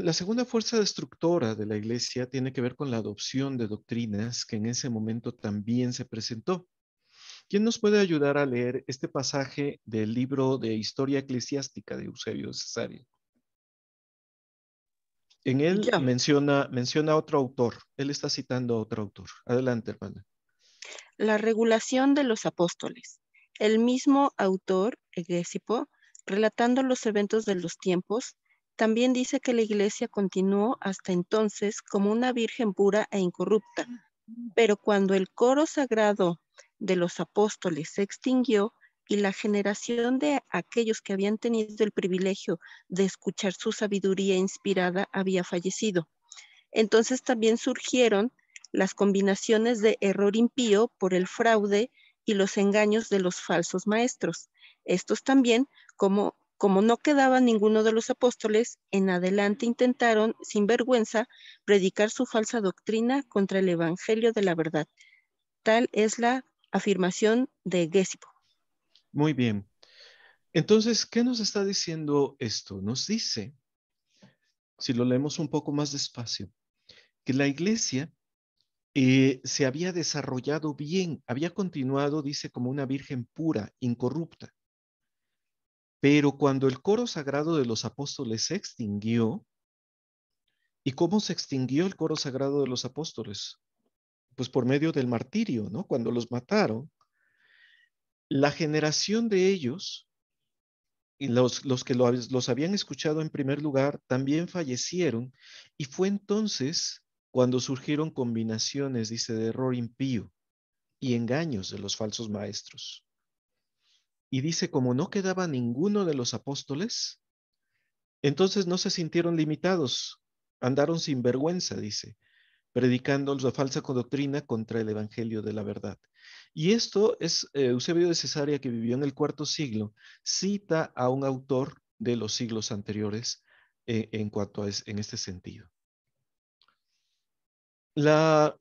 La segunda fuerza destructora de la iglesia tiene que ver con la adopción de doctrinas que en ese momento también se presentó. ¿Quién nos puede ayudar a leer este pasaje del libro de Historia Eclesiástica de Eusebio de Cesarea? En él Ya. menciona a otro autor. Él está citando a otro autor. Adelante, hermana. La regulación de los apóstoles. El mismo autor, Hegesipo, relatando los eventos de los tiempos, también dice que la iglesia continuó hasta entonces como una virgen pura e incorrupta, pero cuando el coro sagrado de los apóstoles se extinguió y la generación de aquellos que habían tenido el privilegio de escuchar su sabiduría inspirada había fallecido. Entonces también surgieron las combinaciones de error impío por el fraude y los engaños de los falsos maestros. Estos también, como no quedaba ninguno de los apóstoles, en adelante intentaron, sin vergüenza, predicar su falsa doctrina contra el evangelio de la verdad. Tal es la afirmación de Hegesipo. Muy bien. Entonces, ¿qué nos está diciendo esto? Nos dice, si lo leemos un poco más despacio, que la iglesia se había desarrollado bien, había continuado, dice, como una virgen pura, incorrupta. Pero cuando el coro sagrado de los apóstoles se extinguió, ¿y cómo se extinguió el coro sagrado de los apóstoles? Pues por medio del martirio, ¿no? Cuando los mataron, la generación de ellos y los que los habían escuchado en primer lugar también fallecieron, y fue entonces cuando surgieron combinaciones, dice, de error impío y engaños de los falsos maestros. Y dice, como no quedaba ninguno de los apóstoles, entonces no se sintieron limitados, andaron sin vergüenza, dice, predicando la falsa doctrina contra el evangelio de la verdad. Y esto es Eusebio de Cesarea, que vivió en el IV siglo, cita a un autor de los siglos anteriores en cuanto a en este sentido. La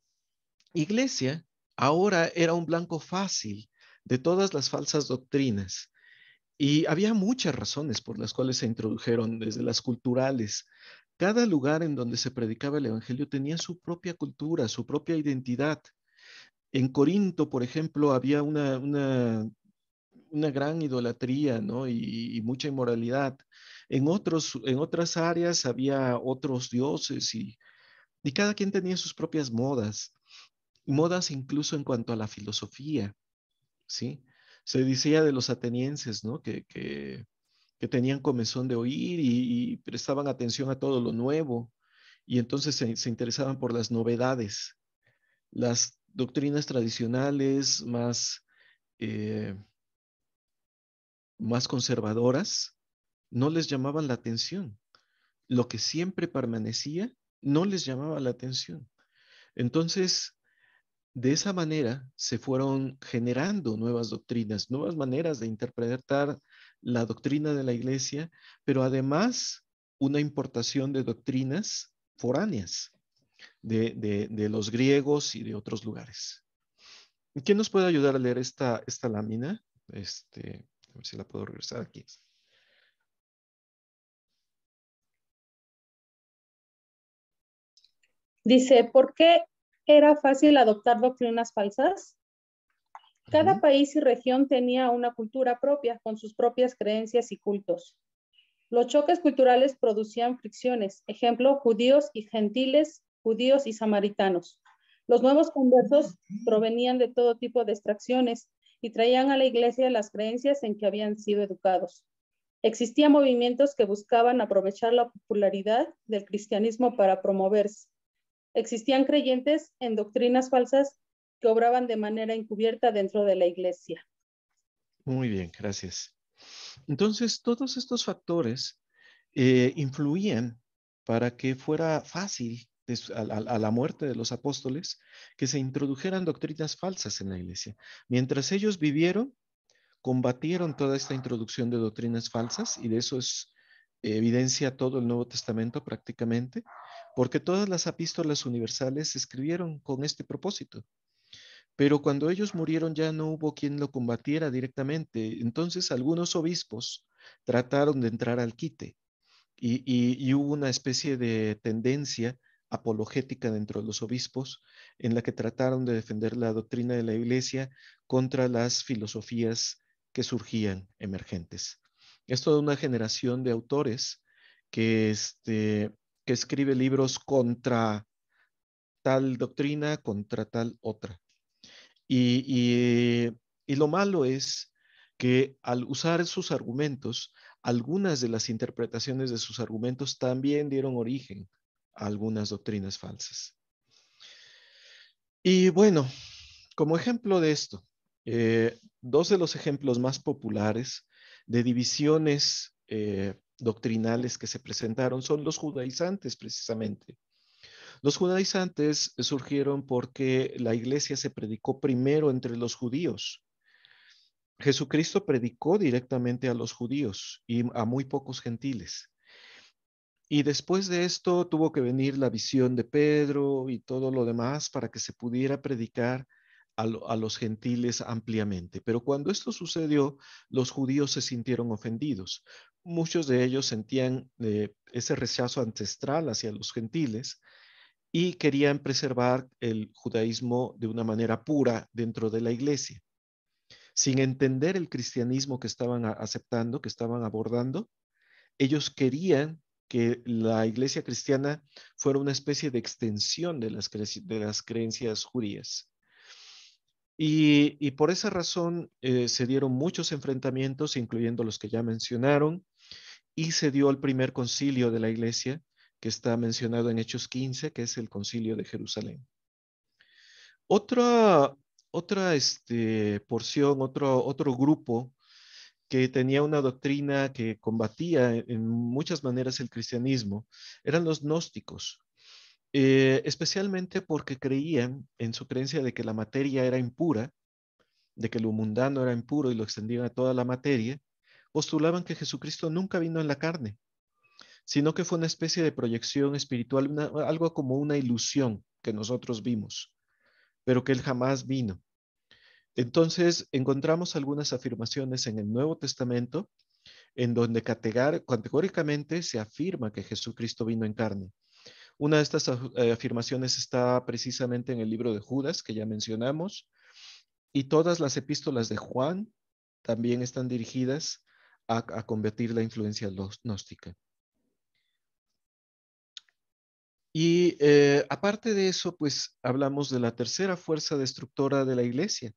iglesia ahora era un blanco fácil de todas las falsas doctrinas, y había muchas razones por las cuales se introdujeron, desde las culturales. Cada lugar en donde se predicaba el evangelio tenía su propia cultura, su propia identidad. En Corinto, por ejemplo, había una gran idolatría, ¿no? Y mucha inmoralidad. En otras áreas había otros dioses, y cada quien tenía sus propias modas incluso en cuanto a la filosofía, ¿sí? Se decía de los atenienses, ¿no? Que tenían comezón de oír y prestaban atención a todo lo nuevo, y entonces se interesaban por las novedades. Las doctrinas tradicionales eh, más conservadoras no les llamaban la atención. Lo que siempre permanecía no les llamaba la atención. Entonces, de esa manera se fueron generando nuevas doctrinas, nuevas maneras de interpretar la doctrina de la iglesia, pero además una importación de doctrinas foráneas de los griegos y de otros lugares. ¿Quién nos puede ayudar a leer esta lámina? A ver si la puedo regresar aquí. Dice, ¿por qué era fácil adoptar doctrinas falsas? Cada país y región tenía una cultura propia, con sus propias creencias y cultos. Los choques culturales producían fricciones, ejemplo, judíos y gentiles, judíos y samaritanos. Los nuevos conversos provenían de todo tipo de extracciones y traían a la iglesia las creencias en que habían sido educados. Existían movimientos que buscaban aprovechar la popularidad del cristianismo para promoverse. Existían creyentes en doctrinas falsas que obraban de manera encubierta dentro de la iglesia. Muy bien, gracias. Entonces, todos estos factores influían para que fuera fácil a la muerte de los apóstoles que se introdujeran doctrinas falsas en la iglesia. Mientras ellos vivieron, combatieron toda esta introducción de doctrinas falsas, y de eso es evidencia todo el Nuevo Testamento prácticamente, porque todas las epístolas universales se escribieron con este propósito. Pero cuando ellos murieron ya no hubo quien lo combatiera directamente. Entonces algunos obispos trataron de entrar al quite, y hubo una especie de tendencia apologética dentro de los obispos en la que trataron de defender la doctrina de la iglesia contra las filosofías que surgían emergentes. Es toda una generación de autores que que escribe libros contra tal doctrina, contra tal otra. Y lo malo es que al usar sus argumentos, algunas de las interpretaciones de sus argumentos también dieron origen a algunas doctrinas falsas. Y bueno, como ejemplo de esto, dos de los ejemplos más populares de divisiones doctrinales que se presentaron son los judaizantes, precisamente. Los judaizantes surgieron porque la iglesia se predicó primero entre los judíos. Jesucristo predicó directamente a los judíos y a muy pocos gentiles. Y después de esto tuvo que venir la visión de Pedro y todo lo demás para que se pudiera predicar a los gentiles ampliamente. Pero cuando esto sucedió, los judíos se sintieron ofendidos. Muchos de ellos sentían ese rechazo ancestral hacia los gentiles y querían preservar el judaísmo de una manera pura dentro de la iglesia. Sin entender el cristianismo que estaban aceptando, que estaban abordando, ellos querían que la iglesia cristiana fuera una especie de extensión de las creencias judías. Y por esa razón se dieron muchos enfrentamientos, incluyendo los que ya mencionaron, y se dio el primer concilio de la iglesia, que está mencionado en Hechos 15, que es el concilio de Jerusalén. Otra porción, otro grupo que tenía una doctrina que combatía en muchas maneras el cristianismo, eran los gnósticos, especialmente porque creían en su creencia de que la materia era impura, de que lo mundano era impuro y lo extendían a toda la materia. Postulaban que Jesucristo nunca vino en la carne, sino que fue una especie de proyección espiritual, algo como una ilusión que nosotros vimos, pero que él jamás vino. Entonces, encontramos algunas afirmaciones en el Nuevo Testamento en donde categóricamente se afirma que Jesucristo vino en carne. Una de estas afirmaciones está precisamente en el libro de Judas, que ya mencionamos, y todas las epístolas de Juan también están dirigidas a combatir la influencia gnóstica. Y aparte de eso, pues hablamos de la tercera fuerza destructora de la iglesia,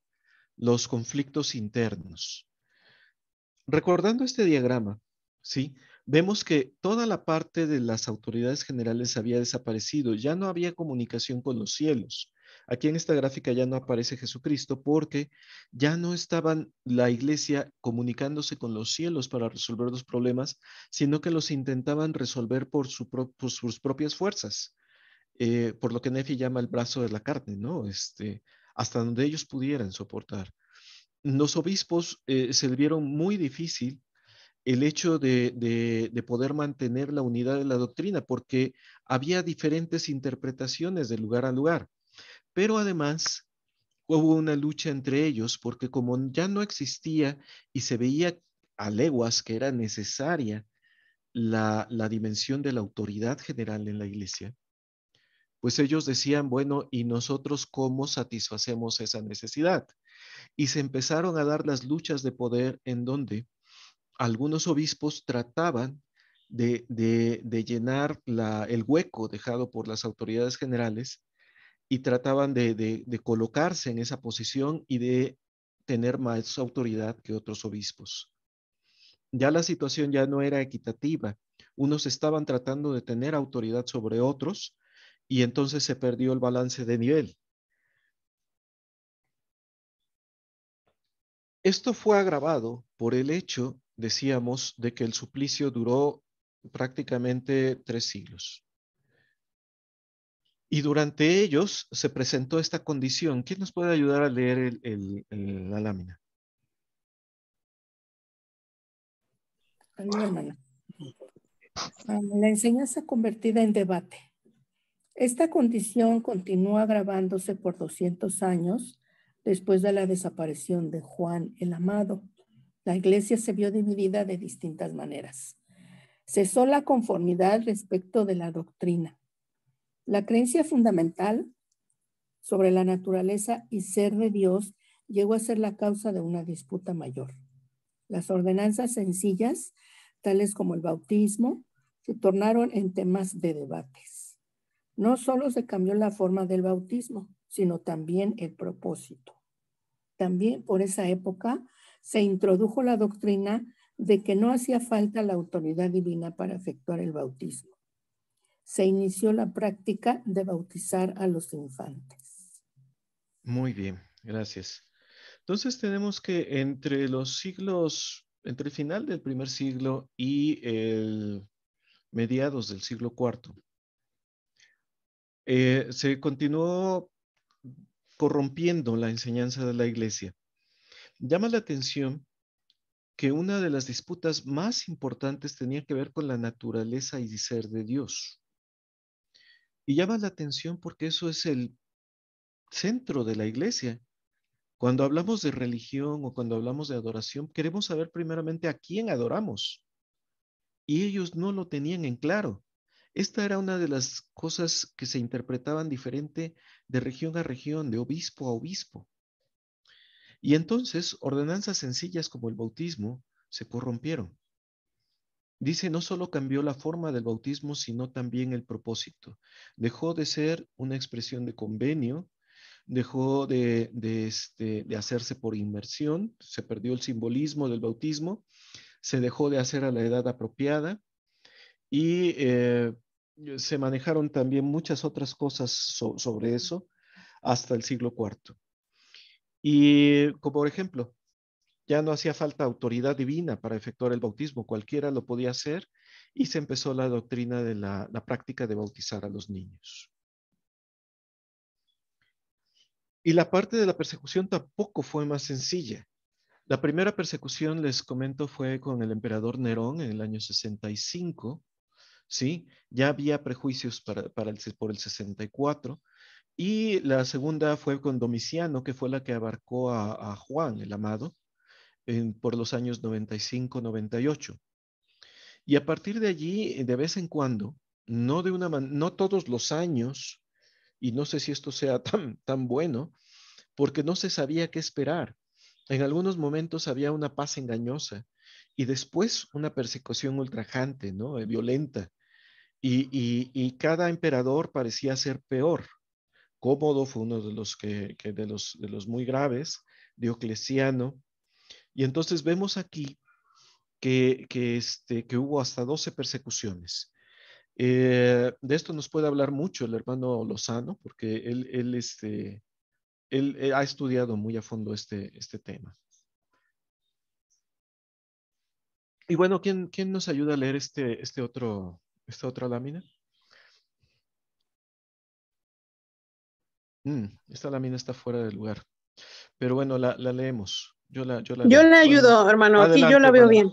los conflictos internos. Recordando este diagrama, ¿sí? Vemos que toda la parte de las autoridades generales había desaparecido, ya no había comunicación con los cielos. Aquí en esta gráfica ya no aparece Jesucristo porque ya no estaban la iglesia comunicándose con los cielos para resolver los problemas, sino que los intentaban resolver por sus propias fuerzas, por lo que Nefi llama el brazo de la carne, ¿no? Hasta donde ellos pudieran soportar. Los obispos se le vieron muy difícil el hecho de poder mantener la unidad de la doctrina, porque había diferentes interpretaciones de lugar a lugar. Pero además hubo una lucha entre ellos, porque como ya no existía y se veía a leguas que era necesaria la dimensión de la autoridad general en la iglesia, pues ellos decían, bueno, ¿y nosotros cómo satisfacemos esa necesidad? Y se empezaron a dar las luchas de poder en donde algunos obispos trataban de llenar el hueco dejado por las autoridades generales y trataban de colocarse en esa posición y de tener más autoridad que otros obispos. Ya la situación ya no era equitativa. Unos estaban tratando de tener autoridad sobre otros y entonces se perdió el balance de nivel. Esto fue agravado por el hecho, decíamos, de que el suplicio duró prácticamente 3 siglos. Y durante ellos se presentó esta condición. ¿Quién nos puede ayudar a leer la lámina? Hermana. La enseñanza convertida en debate. Esta condición continuó agravándose por 200 años después de la desaparición de Juan el Amado. La iglesia se vio dividida de distintas maneras. Cesó la conformidad respecto de la doctrina. La creencia fundamental sobre la naturaleza y ser de Dios llegó a ser la causa de una disputa mayor. Las ordenanzas sencillas, tales como el bautismo, se tornaron en temas de debates. No solo se cambió la forma del bautismo, sino también el propósito. También por esa época se introdujo la doctrina de que no hacía falta la autoridad divina para efectuar el bautismo. Se inició la práctica de bautizar a los infantes. Muy bien, gracias. Entonces tenemos que entre los siglos, entre el final del primer siglo y el mediados del siglo IV, se continuó corrompiendo la enseñanza de la iglesia. Llama la atención que una de las disputas más importantes tenía que ver con la naturaleza y ser de Dios. Y llama la atención porque eso es el centro de la iglesia. Cuando hablamos de religión o cuando hablamos de adoración, queremos saber primeramente a quién adoramos. Y ellos no lo tenían en claro. Esta era una de las cosas que se interpretaban diferente de región a región, de obispo a obispo. Y entonces, ordenanzas sencillas como el bautismo se corrompieron. Dice, no solo cambió la forma del bautismo, sino también el propósito. Dejó de ser una expresión de convenio, dejó de hacerse por inmersión, se perdió el simbolismo del bautismo, se dejó de hacer a la edad apropiada y se manejaron también muchas otras cosas sobre eso hasta el siglo IV. Y como por ejemplo, ya no hacía falta autoridad divina para efectuar el bautismo, cualquiera lo podía hacer y se empezó la doctrina de la práctica de bautizar a los niños. Y la parte de la persecución tampoco fue más sencilla. La primera persecución, les comento, fue con el emperador Nerón en el año 65, ¿sí? Ya había prejuicios por el 64. Y la segunda fue con Domiciano, que fue la que abarcó a Juan, el amado, por los años 95, 98. Y a partir de allí, de vez en cuando, no todos los años, y no sé si esto sea tan bueno, porque no se sabía qué esperar. En algunos momentos había una paz engañosa y después una persecución ultrajante, ¿no? Violenta. Y cada emperador parecía ser peor. Cómodo fue uno de los muy graves, Diocleciano. Y entonces vemos aquí que hubo hasta 12 persecuciones. De esto nos puede hablar mucho el hermano Lozano, porque él ha estudiado muy a fondo este tema. Y bueno, ¿quién nos ayuda a leer esta otra lámina? Esta lámina está fuera de lugar. Pero bueno, la leemos. Yo la Yo leo. le ayudo, hermano. Aquí yo Adelante, la veo hermana. bien.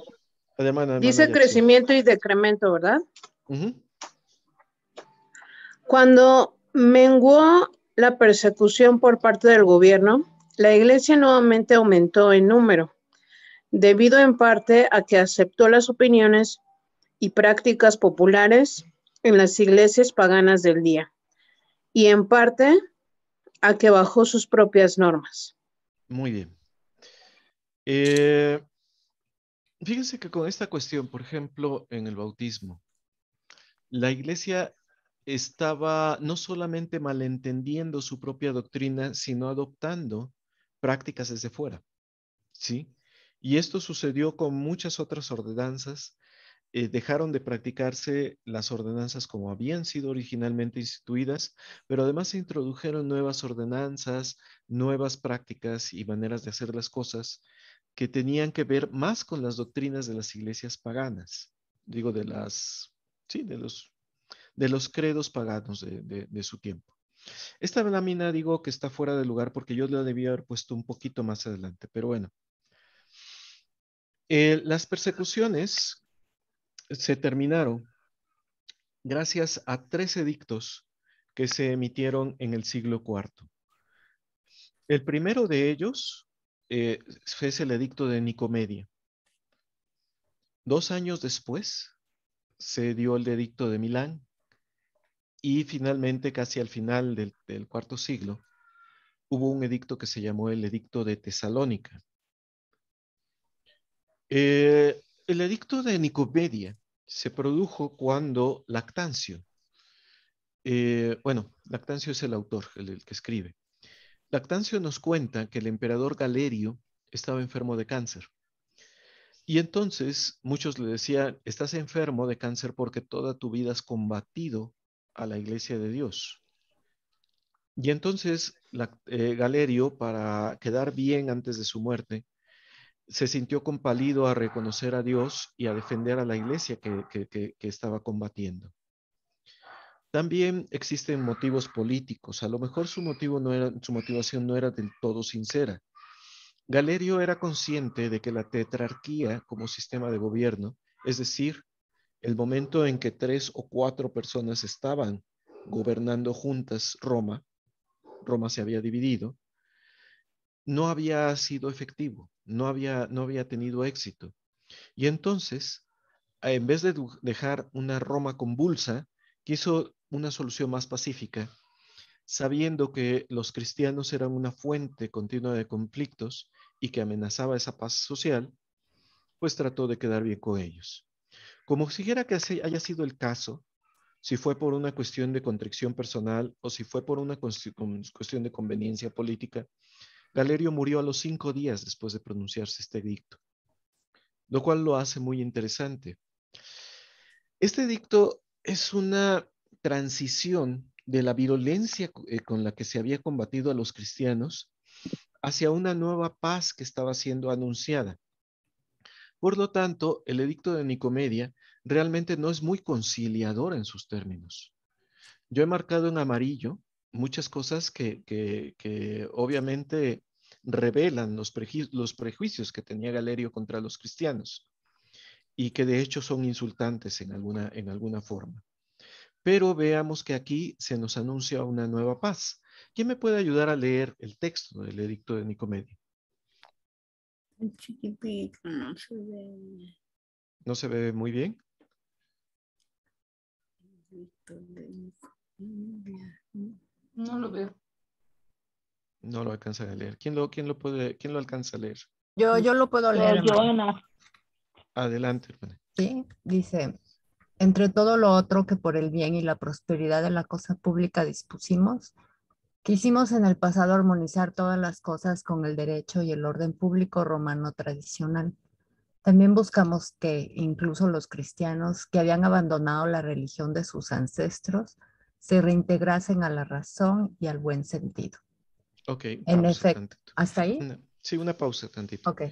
Hermana Dice Yatsi. crecimiento y decremento, ¿verdad? Cuando menguó la persecución por parte del gobierno, la iglesia nuevamente aumentó en número, debido en parte a que aceptó las opiniones y prácticas populares en las iglesias paganas del día, y en parte a que bajó sus propias normas. Muy bien. Fíjense que con esta cuestión, por ejemplo, en el bautismo, la iglesia estaba no solamente malentendiendo su propia doctrina, sino adoptando prácticas desde fuera, ¿sí? Y esto sucedió con muchas otras ordenanzas. Dejaron de practicarse las ordenanzas como habían sido originalmente instituidas, pero además se introdujeron nuevas ordenanzas, nuevas prácticas y maneras de hacer las cosas que tenían que ver más con las doctrinas de las iglesias paganas, digo, de los credos paganos de su tiempo. Esta lámina digo que está fuera de lugar porque yo la debía haber puesto un poquito más adelante, pero bueno. Las persecuciones se terminaron gracias a 3 edictos que se emitieron en el siglo IV. El primero de ellos fue el edicto de Nicomedia. 2 años después se dio el edicto de Milán y finalmente, casi al final del IV siglo, hubo un edicto que se llamó el edicto de Tesalónica. El edicto de Nicomedia se produjo cuando Lactancio, Lactancio es el autor, el que escribe. Lactancio nos cuenta que el emperador Galerio estaba enfermo de cáncer. Y entonces muchos le decían, estás enfermo de cáncer porque toda tu vida has combatido a la iglesia de Dios. Y entonces Galerio, para quedar bien antes de su muerte, se sintió compelido a reconocer a Dios y a defender a la iglesia que estaba combatiendo. También existen motivos políticos. A lo mejor su motivación no era del todo sincera. Galerio era consciente de que la tetrarquía como sistema de gobierno, es decir, el momento en que 3 o 4 personas estaban gobernando juntas Roma se había dividido, no había sido efectivo, no había tenido éxito. Y entonces, en vez de dejar una Roma convulsa, quiso una solución más pacífica, sabiendo que los cristianos eran una fuente continua de conflictos y que amenazaba esa paz social, pues trató de quedar bien con ellos. Como siquiera que haya sido el caso, si fue por una cuestión de contrición personal o si fue por una cuestión de conveniencia política, Galerio murió a los 5 días después de pronunciarse este edicto, lo cual lo hace muy interesante. Este edicto es una transición de la violencia con la que se había combatido a los cristianos hacia una nueva paz que estaba siendo anunciada. Por lo tanto, el edicto de Nicomedia realmente no es muy conciliador en sus términos. Yo he marcado en amarillo muchas cosas que obviamente revelan los prejuicios que tenía Galerio contra los cristianos y que de hecho son insultantes en alguna forma. Pero veamos que aquí se nos anuncia una nueva paz. ¿Quién me puede ayudar a leer el texto del edicto de Nicomedia? Chiquitito, no se ve. ¿No se ve muy bien? No lo veo. No lo alcanza a leer. ¿Quién lo alcanza a leer? Yo lo puedo leer. Joana. Adelante, hermana. Sí, dice, entre todo lo otro que por el bien y la prosperidad de la cosa pública dispusimos, quisimos en el pasado armonizar todas las cosas con el derecho y el orden público romano tradicional. También buscamos que incluso los cristianos que habían abandonado la religión de sus ancestros se reintegrasen a la razón y al buen sentido. Ok, En pausa efecto, tantito. ¿hasta ahí? Sí, una pausa tantito. Ok.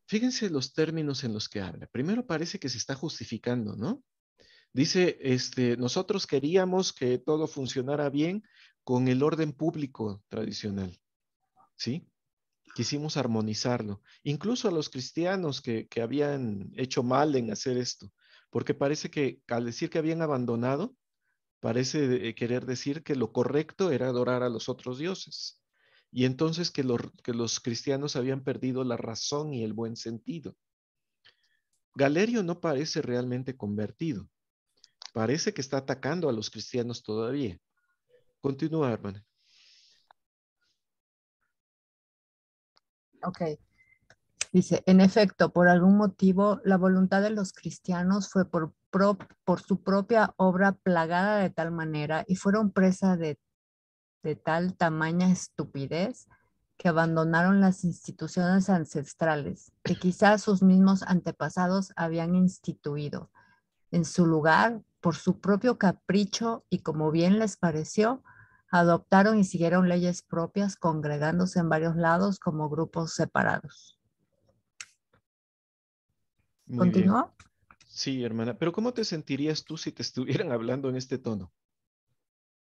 Fíjense los términos en los que habla. Primero parece que se está justificando, ¿no? Dice, nosotros queríamos que todo funcionara bien con el orden público tradicional, ¿sí? Quisimos armonizarlo, incluso a los cristianos que habían hecho mal en hacer esto, porque parece que al decir que habían abandonado, parece querer decir que lo correcto era adorar a los otros dioses. Y entonces que los cristianos habían perdido la razón y el buen sentido. Galerio no parece realmente convertido. Parece que está atacando a los cristianos todavía. Continúa, hermana. Ok. Dice, en efecto, por algún motivo, la voluntad de los cristianos fue por su propia obra plagada de tal manera y fueron presa de tal tamaña estupidez que abandonaron las instituciones ancestrales que quizás sus mismos antepasados habían instituido. En su lugar, por su propio capricho y como bien les pareció, adoptaron y siguieron leyes propias, congregándose en varios lados como grupos separados. Muy ¿Continúa? bien. Sí, hermana. Pero ¿cómo te sentirías tú si te estuvieran hablando en este tono?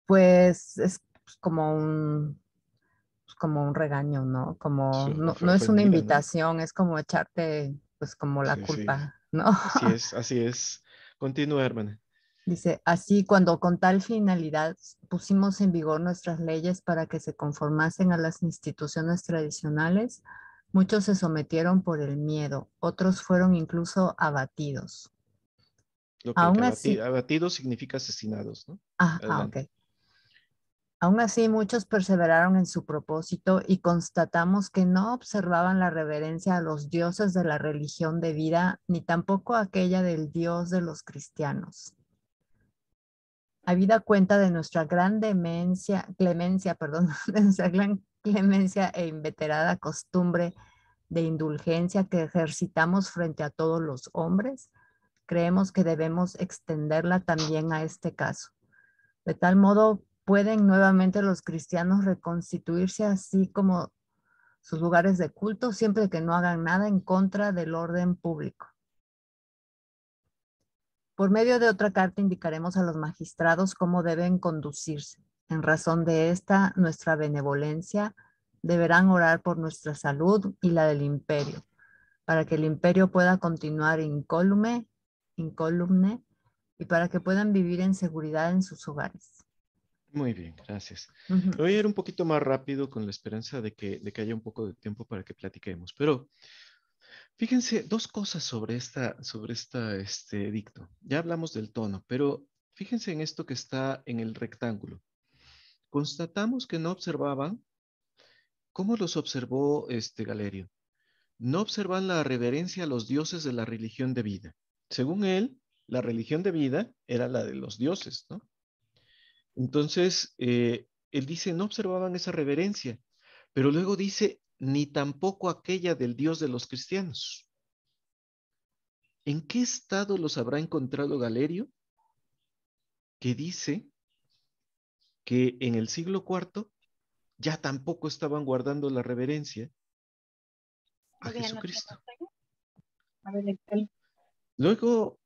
Pues es como un regaño, ¿no? Como no es una invitación, ¿no? Es como echarte, pues como la culpa, sí. ¿No? Así es. Continúa, hermana. Dice, así cuando con tal finalidad pusimos en vigor nuestras leyes para que se conformasen a las instituciones tradicionales, muchos se sometieron por el miedo, otros fueron incluso abatidos. Aún así, abatidos significa asesinados, ¿no? Ok. Aún así, muchos perseveraron en su propósito y constatamos que no observaban la reverencia a los dioses de la religión de vida, ni tampoco aquella del Dios de los cristianos. Habida cuenta de nuestra gran clemencia e inveterada costumbre de indulgencia que ejercitamos frente a todos los hombres, creemos que debemos extenderla también a este caso. De tal modo, pueden nuevamente los cristianos reconstituirse así como sus lugares de culto, siempre que no hagan nada en contra del orden público. Por medio de otra carta indicaremos a los magistrados cómo deben conducirse. En razón de esta, nuestra benevolencia, deberán orar por nuestra salud y la del imperio, para que el imperio pueda continuar incólume y para que puedan vivir en seguridad en sus hogares. Muy bien, gracias. Voy a ir un poquito más rápido con la esperanza de que haya un poco de tiempo para que platiquemos. Pero fíjense dos cosas sobre este edicto. Ya hablamos del tono, pero fíjense en esto que está en el rectángulo. Constatamos que no observaban. ¿Cómo los observó Galerio? No observan la reverencia a los dioses de la religión de vida. Según él, la religión de vida era la de los dioses, ¿no? Entonces, él dice, no observaban esa reverencia, pero luego dice, ni tampoco aquella del Dios de los cristianos. ¿En qué estado los habrá encontrado Galerio? Que dice que en el siglo IV ya tampoco estaban guardando la reverencia a Jesucristo. Luego,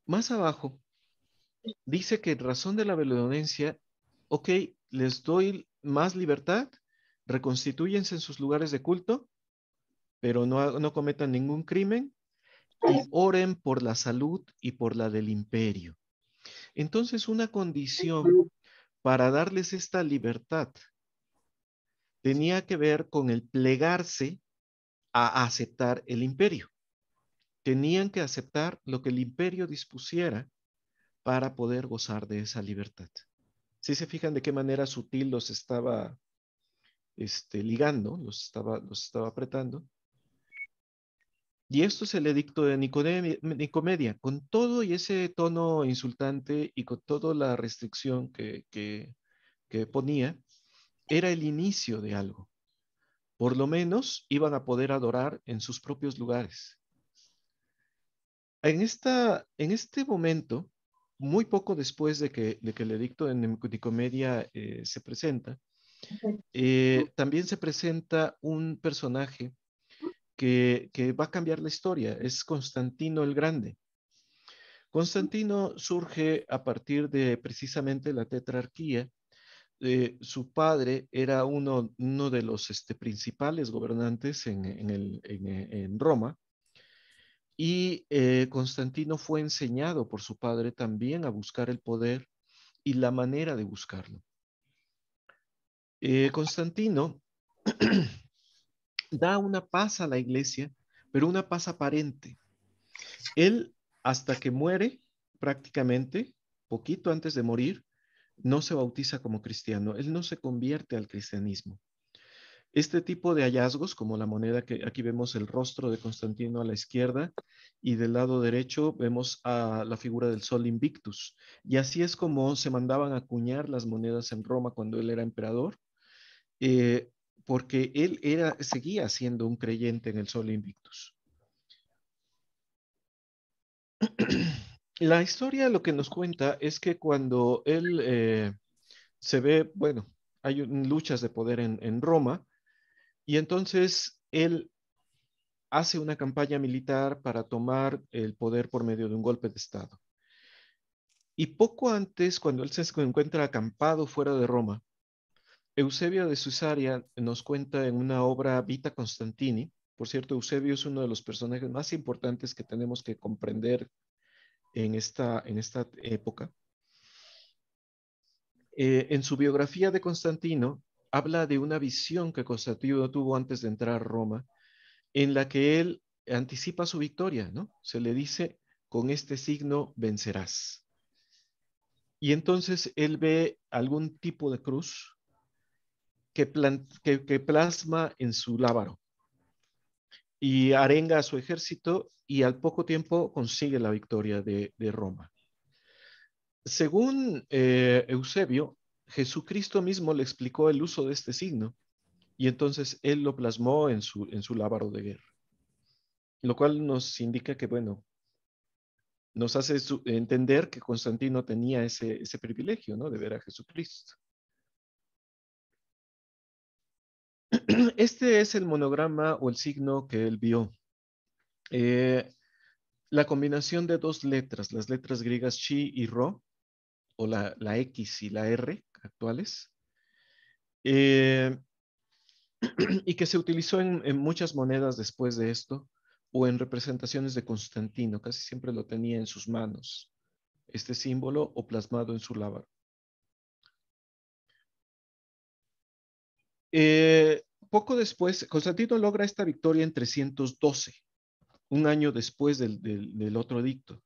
más abajo, dice que en razón de la benevolencia, ok, les doy más libertad, reconstitúyense en sus lugares de culto, pero no cometan ningún crimen y oren por la salud y por la del imperio. Entonces, una condición para darles esta libertad tenía que ver con el plegarse a aceptar el imperio. Tenían que aceptar lo que el imperio dispusiera para poder gozar de esa libertad. Si se fijan de qué manera sutil los estaba ligando, los estaba apretando. Y esto es el edicto de Nicomedia, con todo y ese tono insultante y con toda la restricción que ponía, era el inicio de algo. Por lo menos iban a poder adorar en sus propios lugares. En este momento, muy poco después de que el edicto de Nicomedia se presenta, también se presenta un personaje que va a cambiar la historia, es Constantino el Grande. Constantino surge a partir de precisamente la tetrarquía. Su padre era uno de los principales gobernantes en Roma, y Constantino fue enseñado por su padre también a buscar el poder y la manera de buscarlo. Constantino da una paz a la iglesia, pero una paz aparente. Él, hasta que muere, prácticamente, poquito antes de morir, no se bautiza como cristiano. Él no se convierte al cristianismo. Este tipo de hallazgos, como la moneda que aquí vemos el rostro de Constantino a la izquierda y del lado derecho vemos a la figura del Sol Invictus. Y así es como se mandaban a acuñar las monedas en Roma cuando él era emperador, porque él seguía siendo un creyente en el Sol Invictus. La historia lo que nos cuenta es que cuando él se ve, bueno, hay luchas de poder en Roma, y entonces él hace una campaña militar para tomar el poder por medio de un golpe de Estado. Y poco antes, cuando él se encuentra acampado fuera de Roma, Eusebio de Cesarea nos cuenta en una obra Vita Constantini. Por cierto, Eusebio es uno de los personajes más importantes que tenemos que comprender en esta época. En su biografía de Constantino, habla de una visión que Constantino tuvo antes de entrar a Roma, en la que él anticipa su victoria, ¿no? Se le dice, con este signo vencerás. Y entonces él ve algún tipo de cruz que plasma en su lábaro y arenga a su ejército y al poco tiempo consigue la victoria de Roma. Según Eusebio, Jesucristo mismo le explicó el uso de este signo y entonces él lo plasmó en su lábaro de guerra, lo cual nos indica que, bueno, nos hace entender que Constantino tenía ese privilegio, ¿no? De ver a Jesucristo. Este es el monograma o el signo que él vio. La combinación de dos letras, las letras griegas chi y ro, o la X y la R actuales, y que se utilizó en muchas monedas después de esto, o en representaciones de Constantino. Casi siempre lo tenía en sus manos, este símbolo, o plasmado en su lábaro. Poco después, Constantino logra esta victoria en 312, un año después del otro edicto.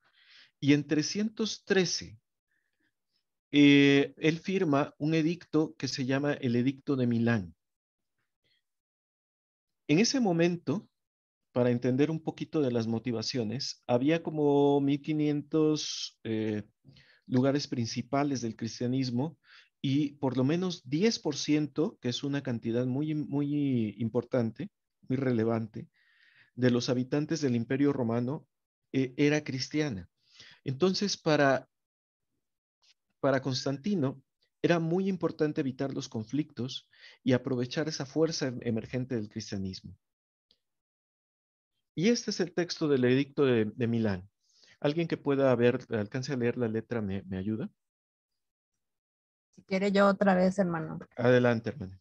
Y en 313, él firma un edicto que se llama el Edicto de Milán. En ese momento, para entender un poquito de las motivaciones, había como 1500 lugares principales del cristianismo y por lo menos 10%, que es una cantidad muy, muy importante, muy relevante, de los habitantes del Imperio Romano era cristiana. Entonces, para Constantino era muy importante evitar los conflictos y aprovechar esa fuerza emergente del cristianismo. Y este es el texto del Edicto de Milán. ¿Alguien que pueda alcance a leer la letra, me ayuda? Si quiere yo otra vez, hermano. Adelante, hermano.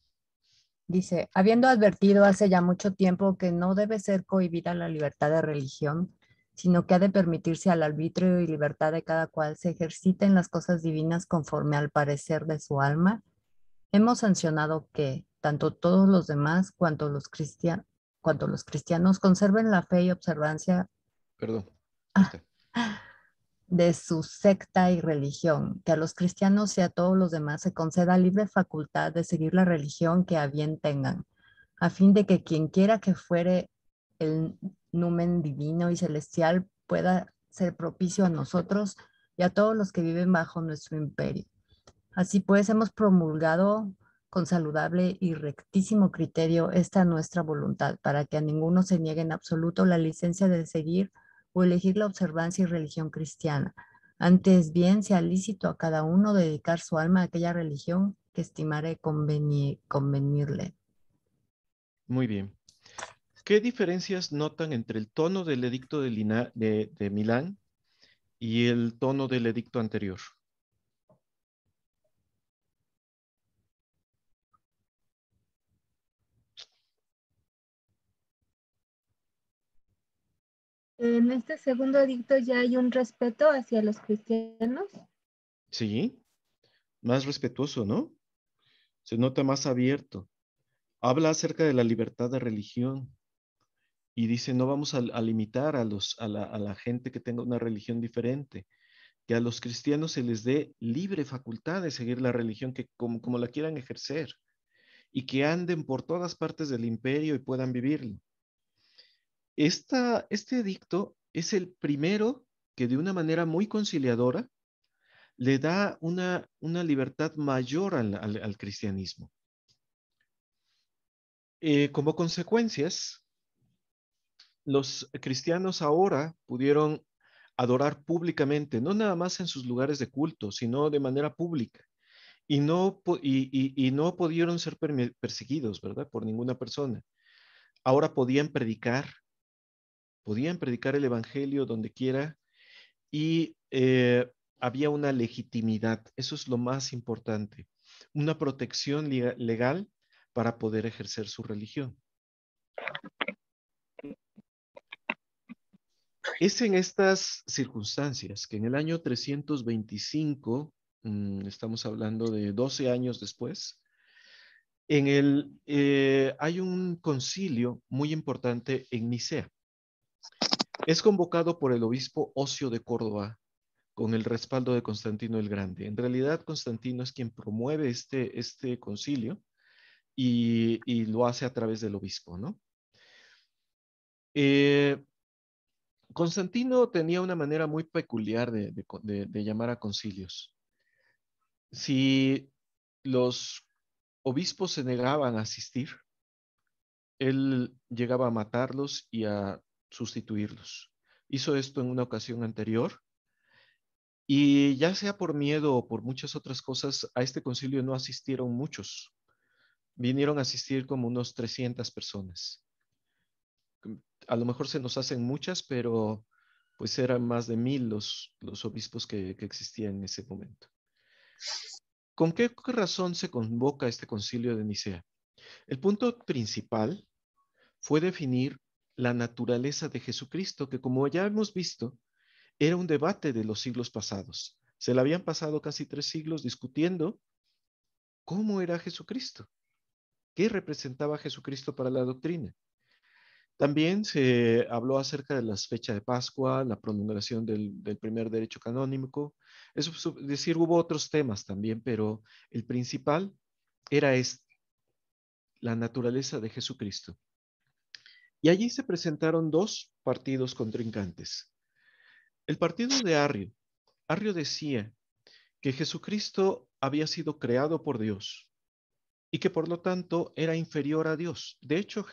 Dice, habiendo advertido hace ya mucho tiempo que no debe ser cohibida la libertad de religión, sino que ha de permitirse al arbitrio y libertad de cada cual se ejercite en las cosas divinas conforme al parecer de su alma, hemos sancionado que tanto todos los demás cuanto los cristianos conserven la fe y observancia de su secta y religión, que a los cristianos y a todos los demás se conceda libre facultad de seguir la religión que a bien tengan, a fin de que quien quiera que fuere el numen divino y celestial pueda ser propicio a nosotros y a todos los que viven bajo nuestro imperio. Así pues, hemos promulgado con saludable y rectísimo criterio esta nuestra voluntad, para que a ninguno se niegue en absoluto la licencia de seguir o elegir la observancia y religión cristiana. Antes bien, sea lícito a cada uno dedicar su alma a aquella religión que estimare convenirle. Muy bien. ¿Qué diferencias notan entre el tono del edicto de Milán y el tono del edicto anterior? En este segundo edicto ya hay un respeto hacia los cristianos. Sí, más respetuoso, ¿no? Se nota más abierto. Habla acerca de la libertad de religión y dice, no vamos a limitar a la gente que tenga una religión diferente, que a los cristianos se les dé libre facultad de seguir la religión que como la quieran ejercer y que anden por todas partes del imperio y puedan vivirlo. Este edicto es el primero que de una manera muy conciliadora le da una libertad mayor al cristianismo. Como consecuencias, los cristianos ahora pudieron adorar públicamente, no nada más en sus lugares de culto, sino de manera pública. Y no pudieron ser perseguidos, ¿verdad? Por ninguna persona. Ahora podían predicar el evangelio donde quiera y había una legitimidad. Eso es lo más importante. Una protección legal para poder ejercer su religión. Es en estas circunstancias que en el año 325, estamos hablando de 12 años después, hay un concilio muy importante en Nicea. Es convocado por el obispo Ocio de Córdoba con el respaldo de Constantino el Grande. En realidad, Constantino es quien promueve este concilio y lo hace a través del obispo, ¿no? Constantino tenía una manera muy peculiar de llamar a concilios. Si los obispos se negaban a asistir, él llegaba a matarlos y a sustituirlos. Hizo esto en una ocasión anterior y ya sea por miedo o por muchas otras cosas, a este concilio no asistieron muchos. Vinieron a asistir como unos 300 personas. A lo mejor se nos hacen muchas, pero pues eran más de 1000 los obispos que existían en ese momento. ¿Con qué razón se convoca este concilio de Nicea? El punto principal fue definir la naturaleza de Jesucristo, que como ya hemos visto, era un debate de los siglos pasados. Se le habían pasado casi 3 siglos discutiendo cómo era Jesucristo, qué representaba Jesucristo para la doctrina. También se habló acerca de las fechas de Pascua, la prolongación del primer derecho canónico. Es decir, hubo otros temas también, pero el principal era la naturaleza de Jesucristo. Y allí se presentaron 2 partidos contrincantes. El partido de Arrio. Arrio decía que Jesucristo había sido creado por Dios y que por lo tanto era inferior a Dios. De hecho,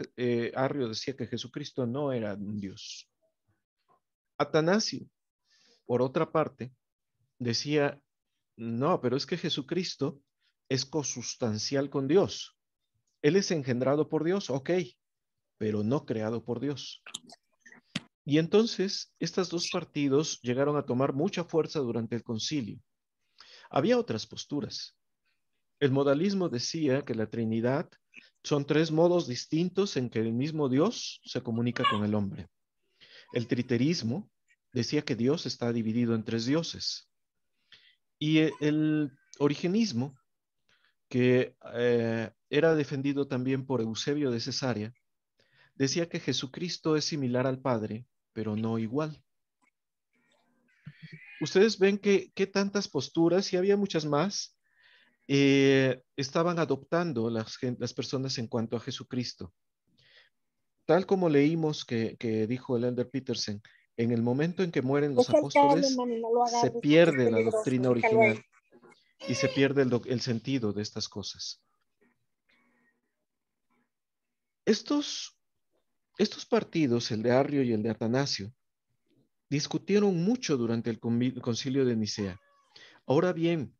Arrio decía que Jesucristo no era un Dios. Atanasio, por otra parte, decía, no, pero es que Jesucristo es consustancial con Dios. Él es engendrado por Dios, ok, pero no creado por Dios. Y entonces, estos 2 partidos llegaron a tomar mucha fuerza durante el concilio. Había otras posturas. El modalismo decía que la Trinidad son 3 modos distintos en que el mismo Dios se comunica con el hombre. El triterismo decía que Dios está dividido en 3 dioses. Y el origenismo, que era defendido también por Eusebio de Cesarea, decía que Jesucristo es similar al Padre, pero no igual. Ustedes ven que tantas posturas, y había muchas más, estaban adoptando las personas en cuanto a Jesucristo. Tal como leímos que dijo el Elder Petersen, en el momento en que mueren los apóstoles, se pierde la doctrina original y se pierde el sentido de estas cosas. Estos partidos, el de Arrio y el de Atanasio, discutieron mucho durante el concilio de Nicea. Ahora bien,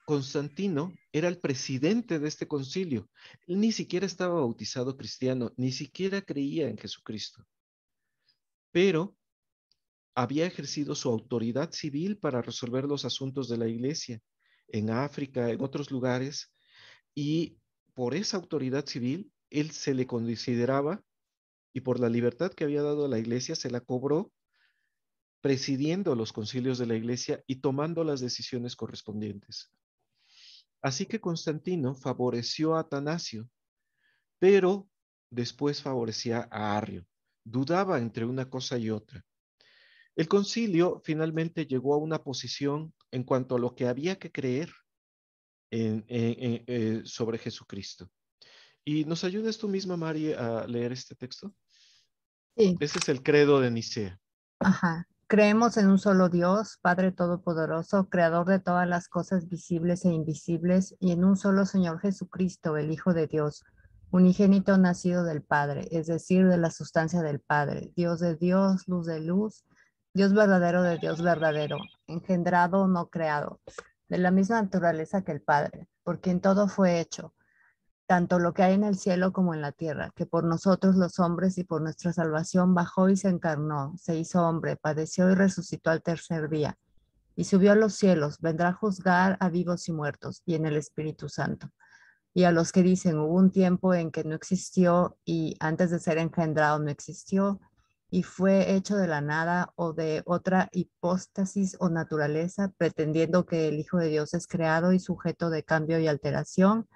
Constantino era el presidente de este concilio. Él ni siquiera estaba bautizado cristiano, ni siquiera creía en Jesucristo. Pero había ejercido su autoridad civil para resolver los asuntos de la iglesia en África, en otros lugares, y por esa autoridad civil, él se le consideraba, y por la libertad que había dado a la iglesia, se la cobró presidiendo los concilios de la iglesia y tomando las decisiones correspondientes. Así que Constantino favoreció a Atanasio, pero después favorecía a Arrio. Dudaba entre una cosa y otra. El concilio finalmente llegó a una posición en cuanto a lo que había que creer sobre Jesucristo. ¿Y nos ayudas tú misma, Mari, a leer este texto? Sí. Ese es el credo de Nicea. Ajá. Creemos en un solo Dios, Padre Todopoderoso, Creador de todas las cosas visibles e invisibles, y en un solo Señor Jesucristo, el Hijo de Dios, unigénito nacido del Padre, es decir, de la sustancia del Padre, Dios de Dios, luz de luz, Dios verdadero de Dios verdadero, engendrado, no creado, de la misma naturaleza que el Padre, por quien todo fue hecho, tanto lo que hay en el cielo como en la tierra, que por nosotros los hombres y por nuestra salvación bajó y se encarnó, se hizo hombre, padeció y resucitó al tercer día, y subió a los cielos, vendrá a juzgar a vivos y muertos, y en el Espíritu Santo. Y a los que dicen, hubo un tiempo en que no existió y antes de ser engendrado no existió, y fue hecho de la nada o de otra hipóstasis o naturaleza, pretendiendo que el Hijo de Dios es creado y sujeto de cambio y alteración,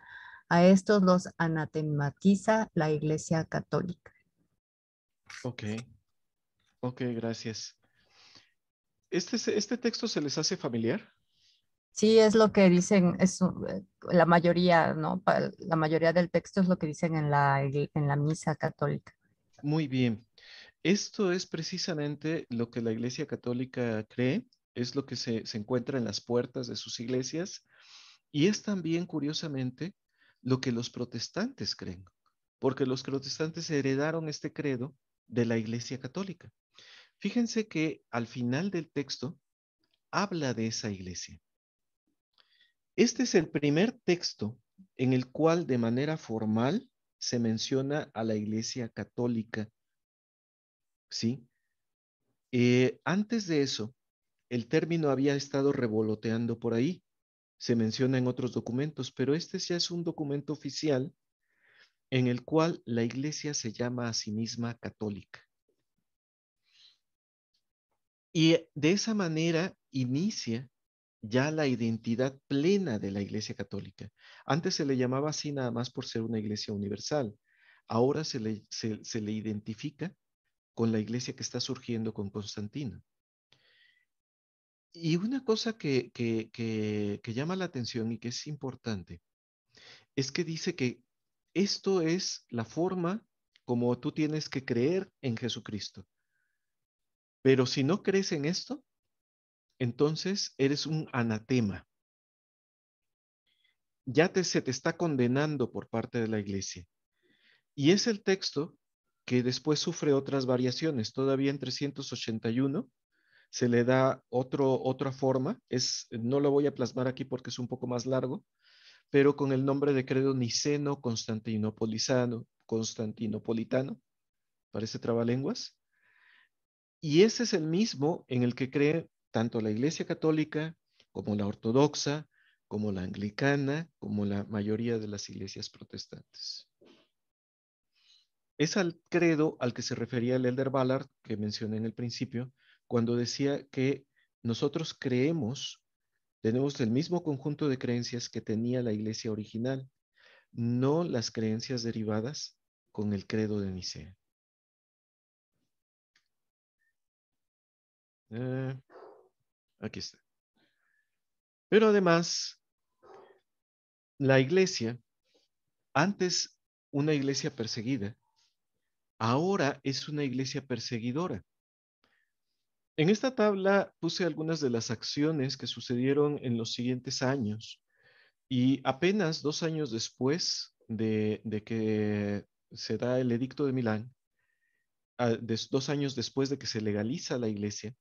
a estos los anatematiza la Iglesia Católica. Ok, gracias. ¿Este texto se les hace familiar? Sí, es lo que dicen, la mayoría, ¿no? La mayoría del texto es lo que dicen en la misa católica. Muy bien. Esto es precisamente lo que la Iglesia Católica cree, es lo que se encuentra en las puertas de sus iglesias y es también, curiosamente, lo que los protestantes creen, porque los protestantes heredaron este credo de la Iglesia Católica. Fíjense que al final del texto habla de esa iglesia. Este es el primer texto en el cual de manera formal se menciona a la Iglesia Católica, ¿sí? Antes de eso, el término había estado revoloteando por ahí. Se menciona en otros documentos, pero este ya es un documento oficial en el cual la Iglesia se llama a sí misma católica. Y de esa manera inicia ya la identidad plena de la Iglesia Católica. Antes se le llamaba así nada más por ser una iglesia universal. Ahora se le identifica con la iglesia que está surgiendo con Constantino. Y una cosa que llama la atención y que es importante es que dice que esto es la forma como tú tienes que creer en Jesucristo. Pero si no crees en esto, entonces eres un anatema. Ya se te está condenando por parte de la iglesia. Y es el texto que después sufre otras variaciones. Todavía en 381 se le da otra forma. No lo voy a plasmar aquí porque es un poco más largo, pero con el nombre de credo niceno constantinopolitano. Parece trabalenguas. Y ese es el mismo en el que cree tanto la Iglesia Católica como la Ortodoxa, como la Anglicana, como la mayoría de las iglesias protestantes. Es al credo al que se refería el Elder Ballard, que mencioné en el principio, cuando decía que nosotros tenemos el mismo conjunto de creencias que tenía la iglesia original, no las creencias derivadas con el credo de Nicea. Aquí está. Pero además, la iglesia, antes una iglesia perseguida, ahora es una iglesia perseguidora. En esta tabla puse algunas de las acciones que sucedieron en los siguientes años y apenas 2 años después de que se da el edicto de Milán, 2 años después de que se legaliza la iglesia,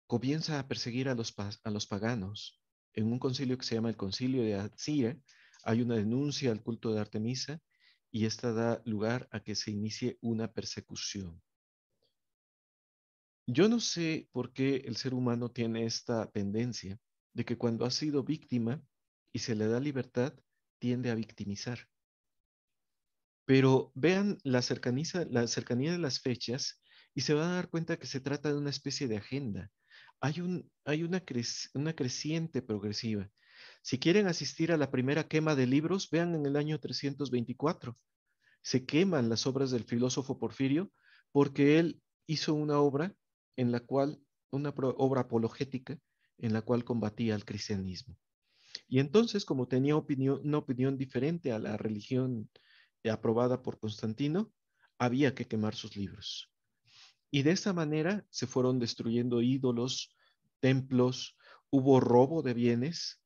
comienza a perseguir a los paganos. En un concilio que se llama el Concilio de Atzia, hay una denuncia al culto de Artemisa y esta da lugar a que se inicie una persecución. Yo no sé por qué el ser humano tiene esta tendencia de que cuando ha sido víctima y se le da libertad, tiende a victimizar. Pero vean la cercanía de las fechas y se van a dar cuenta que se trata de una especie de agenda. Hay una creciente progresiva. Si quieren asistir a la primera quema de libros, vean en el año 324. Se queman las obras del filósofo Porfirio porque él hizo una obra una obra apologética en la cual combatía al cristianismo. Y entonces, como tenía una opinión diferente a la religión aprobada por Constantino, había que quemar sus libros. Y de esa manera se fueron destruyendo ídolos, templos, hubo robo de bienes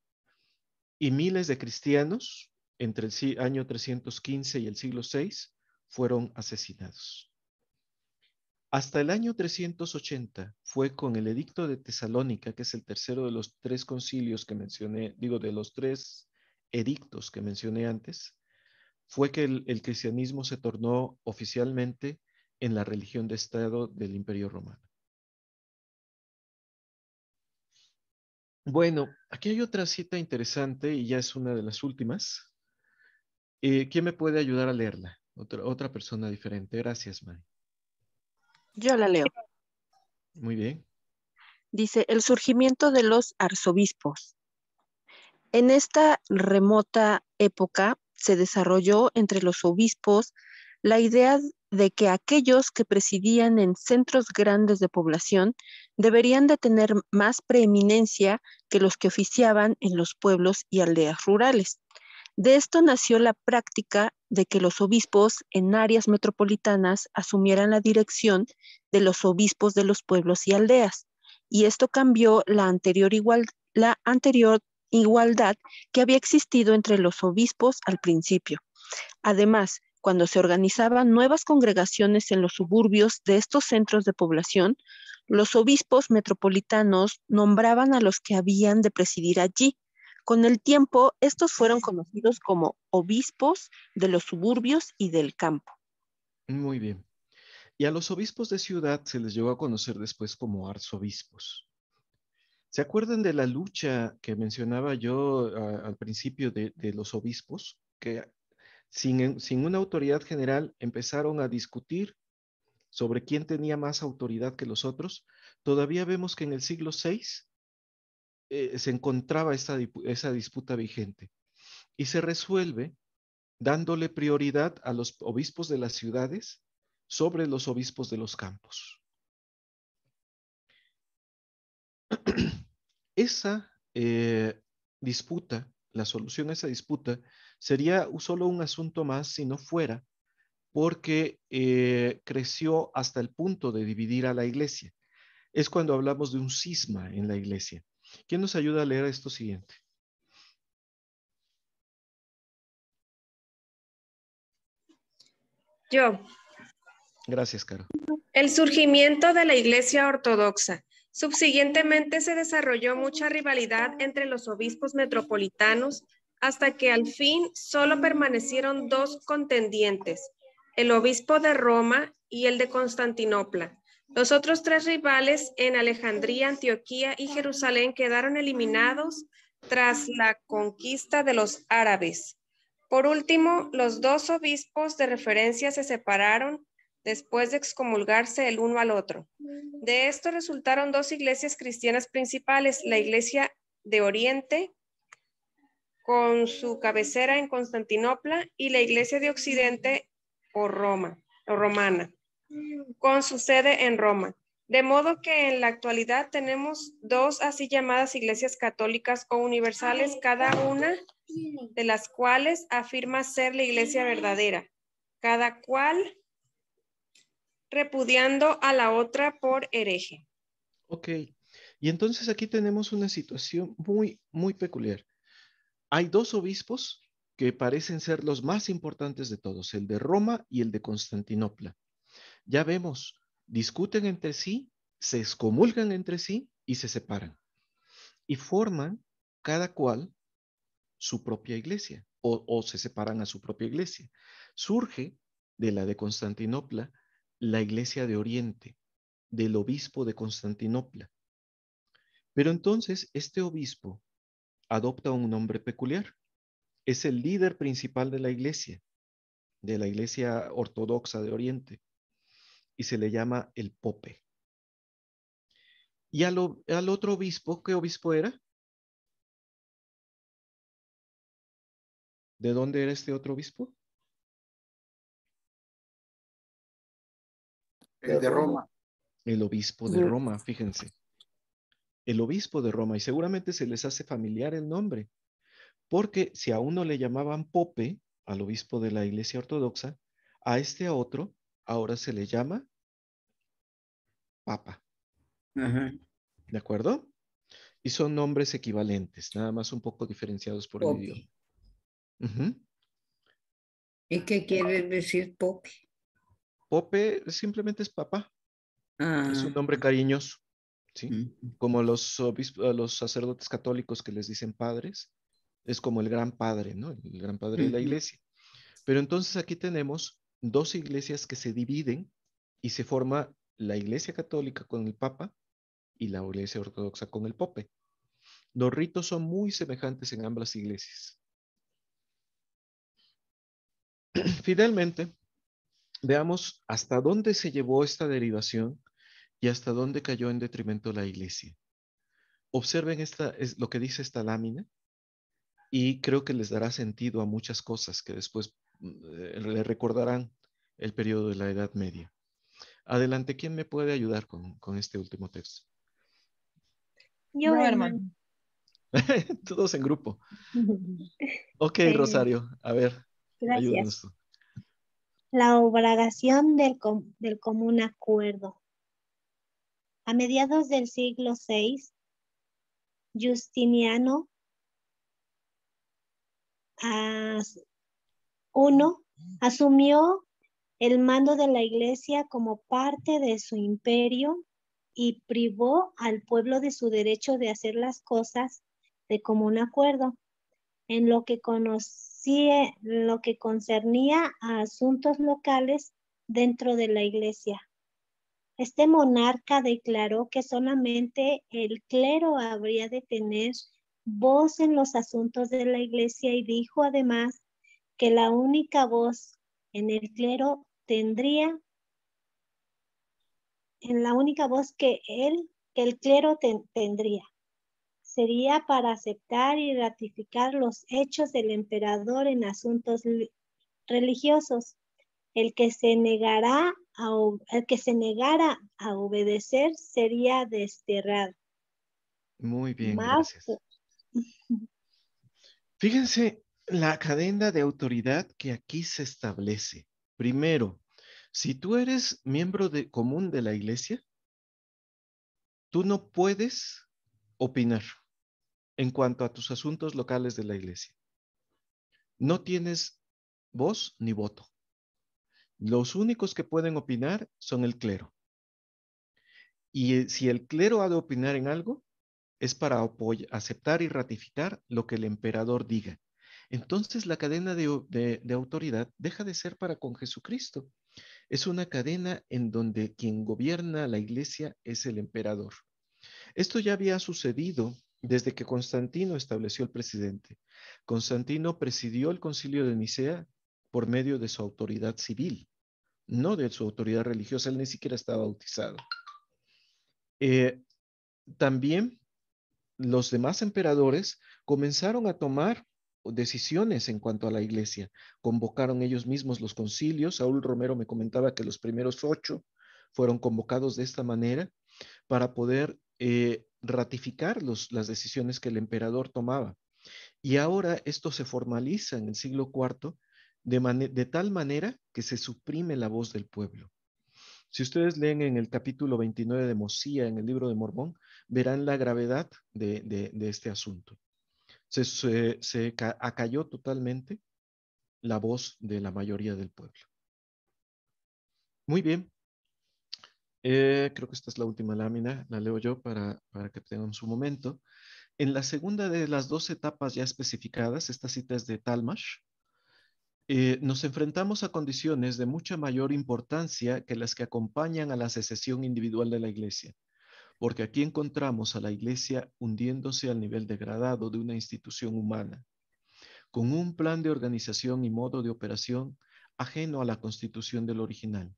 y miles de cristianos entre el año 315 y el siglo VI fueron asesinados. Hasta el año 380 fue con el edicto de Tesalónica, que es el tercero de los 3 concilios que mencioné, de los 3 edictos que mencioné antes, fue que el cristianismo se tornó oficialmente en la religión de Estado del Imperio Romano. Bueno, aquí hay otra cita interesante y ya es una de las últimas. ¿Quién me puede ayudar a leerla? Otra persona diferente. Gracias, Mari. Yo la leo. Muy bien. Dice, el surgimiento de los arzobispos. En esta remota época se desarrolló entre los obispos la idea de que aquellos que presidían en centros grandes de población deberían de tener más preeminencia que los que oficiaban en los pueblos y aldeas rurales. De esto nació la práctica de que los obispos en áreas metropolitanas asumieran la dirección de los obispos de los pueblos y aldeas, y esto cambió la anterior igualdad que había existido entre los obispos al principio. Además, cuando se organizaban nuevas congregaciones en los suburbios de estos centros de población, los obispos metropolitanos nombraban a los que habían de presidir allí. Con el tiempo, estos fueron conocidos como obispos de los suburbios y del campo. Muy bien. Y a los obispos de ciudad se les llegó a conocer después como arzobispos. ¿Se acuerdan de la lucha que mencionaba yo al principio de los obispos? Que sin una autoridad general empezaron a discutir sobre quién tenía más autoridad que los otros. Todavía vemos que en el siglo VI se encontraba esa disputa vigente y se resuelve dándole prioridad a los obispos de las ciudades sobre los obispos de los campos. Esa disputa, la solución a esa disputa, sería solo un asunto más si no fuera porque creció hasta el punto de dividir a la iglesia. Es cuando hablamos de un cisma en la iglesia. ¿Quién nos ayuda a leer esto siguiente? Yo. Gracias, Caro. El surgimiento de la Iglesia Ortodoxa. Subsiguientemente se desarrolló mucha rivalidad entre los obispos metropolitanos hasta que al fin solo permanecieron dos contendientes, el obispo de Roma y el de Constantinopla. Los otros tres rivales en Alejandría, Antioquía y Jerusalén quedaron eliminados tras la conquista de los árabes. Por último, los dos obispos de referencia se separaron después de excomulgarse el uno al otro. De esto resultaron dos iglesias cristianas principales, la Iglesia de Oriente, con su cabecera en Constantinopla, y la Iglesia de Occidente o romana, con su sede en Roma. De modo que en la actualidad tenemos dos así llamadas iglesias católicas o universales, cada una de las cuales afirma ser la iglesia verdadera, cada cual repudiando a la otra por hereje. Ok, y entonces aquí tenemos una situación muy, muy peculiar. Hay dos obispos que parecen ser los más importantes de todos, el de Roma y el de Constantinopla. Ya vemos, discuten entre sí, se excomulgan entre sí y se separan. Y forman cada cual su propia iglesia o se separan a su propia iglesia. Surge de la de Constantinopla la iglesia de Oriente, del obispo de Constantinopla. Pero entonces este obispo adopta un nombre peculiar. Es el líder principal de la iglesia ortodoxa de Oriente, y se le llama el Pope. Y al otro obispo, ¿qué obispo era? ¿De dónde era este otro obispo? El de Roma. El obispo de Roma, fíjense. El obispo de Roma, y seguramente se les hace familiar el nombre, porque si a uno le llamaban Pope, al obispo de la iglesia ortodoxa, a otro ahora se le llama Papa. ¿De acuerdo? Y son nombres equivalentes, nada más un poco diferenciados por el idioma. ¿Y qué quiere decir Pope? Pope simplemente es papá. Es un nombre cariñoso, ¿sí? Como los sacerdotes católicos que les dicen padres, es como el gran padre, ¿no? El gran padre de la iglesia. Pero entonces aquí tenemos dos iglesias que se dividen y se forma la iglesia católica con el papa y la iglesia ortodoxa con el pope. Los ritos son muy semejantes en ambas iglesias. Finalmente, veamos hasta dónde se llevó esta derivación y hasta dónde cayó en detrimento la iglesia. Observen es lo que dice esta lámina y creo que les dará sentido a muchas cosas que después le recordarán el periodo de la Edad Media. Adelante, ¿quién me puede ayudar con este último texto? Yo, hermano. Todos en grupo. Ok, Rosario, a ver, ayúdanos Gracias. tú. La obligación del común acuerdo. A mediados del siglo VI, Justiniano I asumió el mando de la iglesia como parte de su imperio y privó al pueblo de su derecho de hacer las cosas de común acuerdo en lo que concernía a asuntos locales dentro de la iglesia. Este monarca declaró que solamente el clero habría de tener voz en los asuntos de la iglesia y dijo además que la única voz en el clero tendría, en la única voz que el clero tendría, sería para aceptar y ratificar los hechos del emperador en asuntos religiosos. El que se negara a obedecer sería desterrado. Muy bien, gracias. Fíjense la cadena de autoridad que aquí se establece. Primero, si tú eres miembro común de la iglesia, tú no puedes opinar en cuanto a tus asuntos locales de la iglesia. No tienes voz ni voto. Los únicos que pueden opinar son el clero. Y si el clero ha de opinar en algo, es para aceptar y ratificar lo que el emperador diga. Entonces la cadena de autoridad deja de ser para con Jesucristo. Es una cadena en donde quien gobierna la iglesia es el emperador. Esto ya había sucedido desde que Constantino estableció el presidente. Constantino presidió el concilio de Nicea por medio de su autoridad civil, no de su autoridad religiosa. Él ni siquiera estaba bautizado. También los demás emperadores comenzaron a tomar decisiones en cuanto a la iglesia. Convocaron ellos mismos los concilios. Saúl Romero me comentaba que los primeros 8 fueron convocados de esta manera para poder ratificar las decisiones que el emperador tomaba. Y ahora esto se formaliza en el siglo IV de tal manera que se suprime la voz del pueblo. Si ustedes leen en el capítulo 29 de Mosía, en el libro de Mormón, verán la gravedad de este asunto. Se acalló totalmente la voz de la mayoría del pueblo. Muy bien. Creo que esta es la última lámina, la leo yo para que tengan su momento. En la segunda de las 2 etapas ya especificadas, esta cita es de Talmash, nos enfrentamos a condiciones de mucha mayor importancia que las que acompañan a la secesión individual de la iglesia, porque aquí encontramos a la iglesia hundiéndose al nivel degradado de una institución humana, con un plan de organización y modo de operación ajeno a la constitución del original,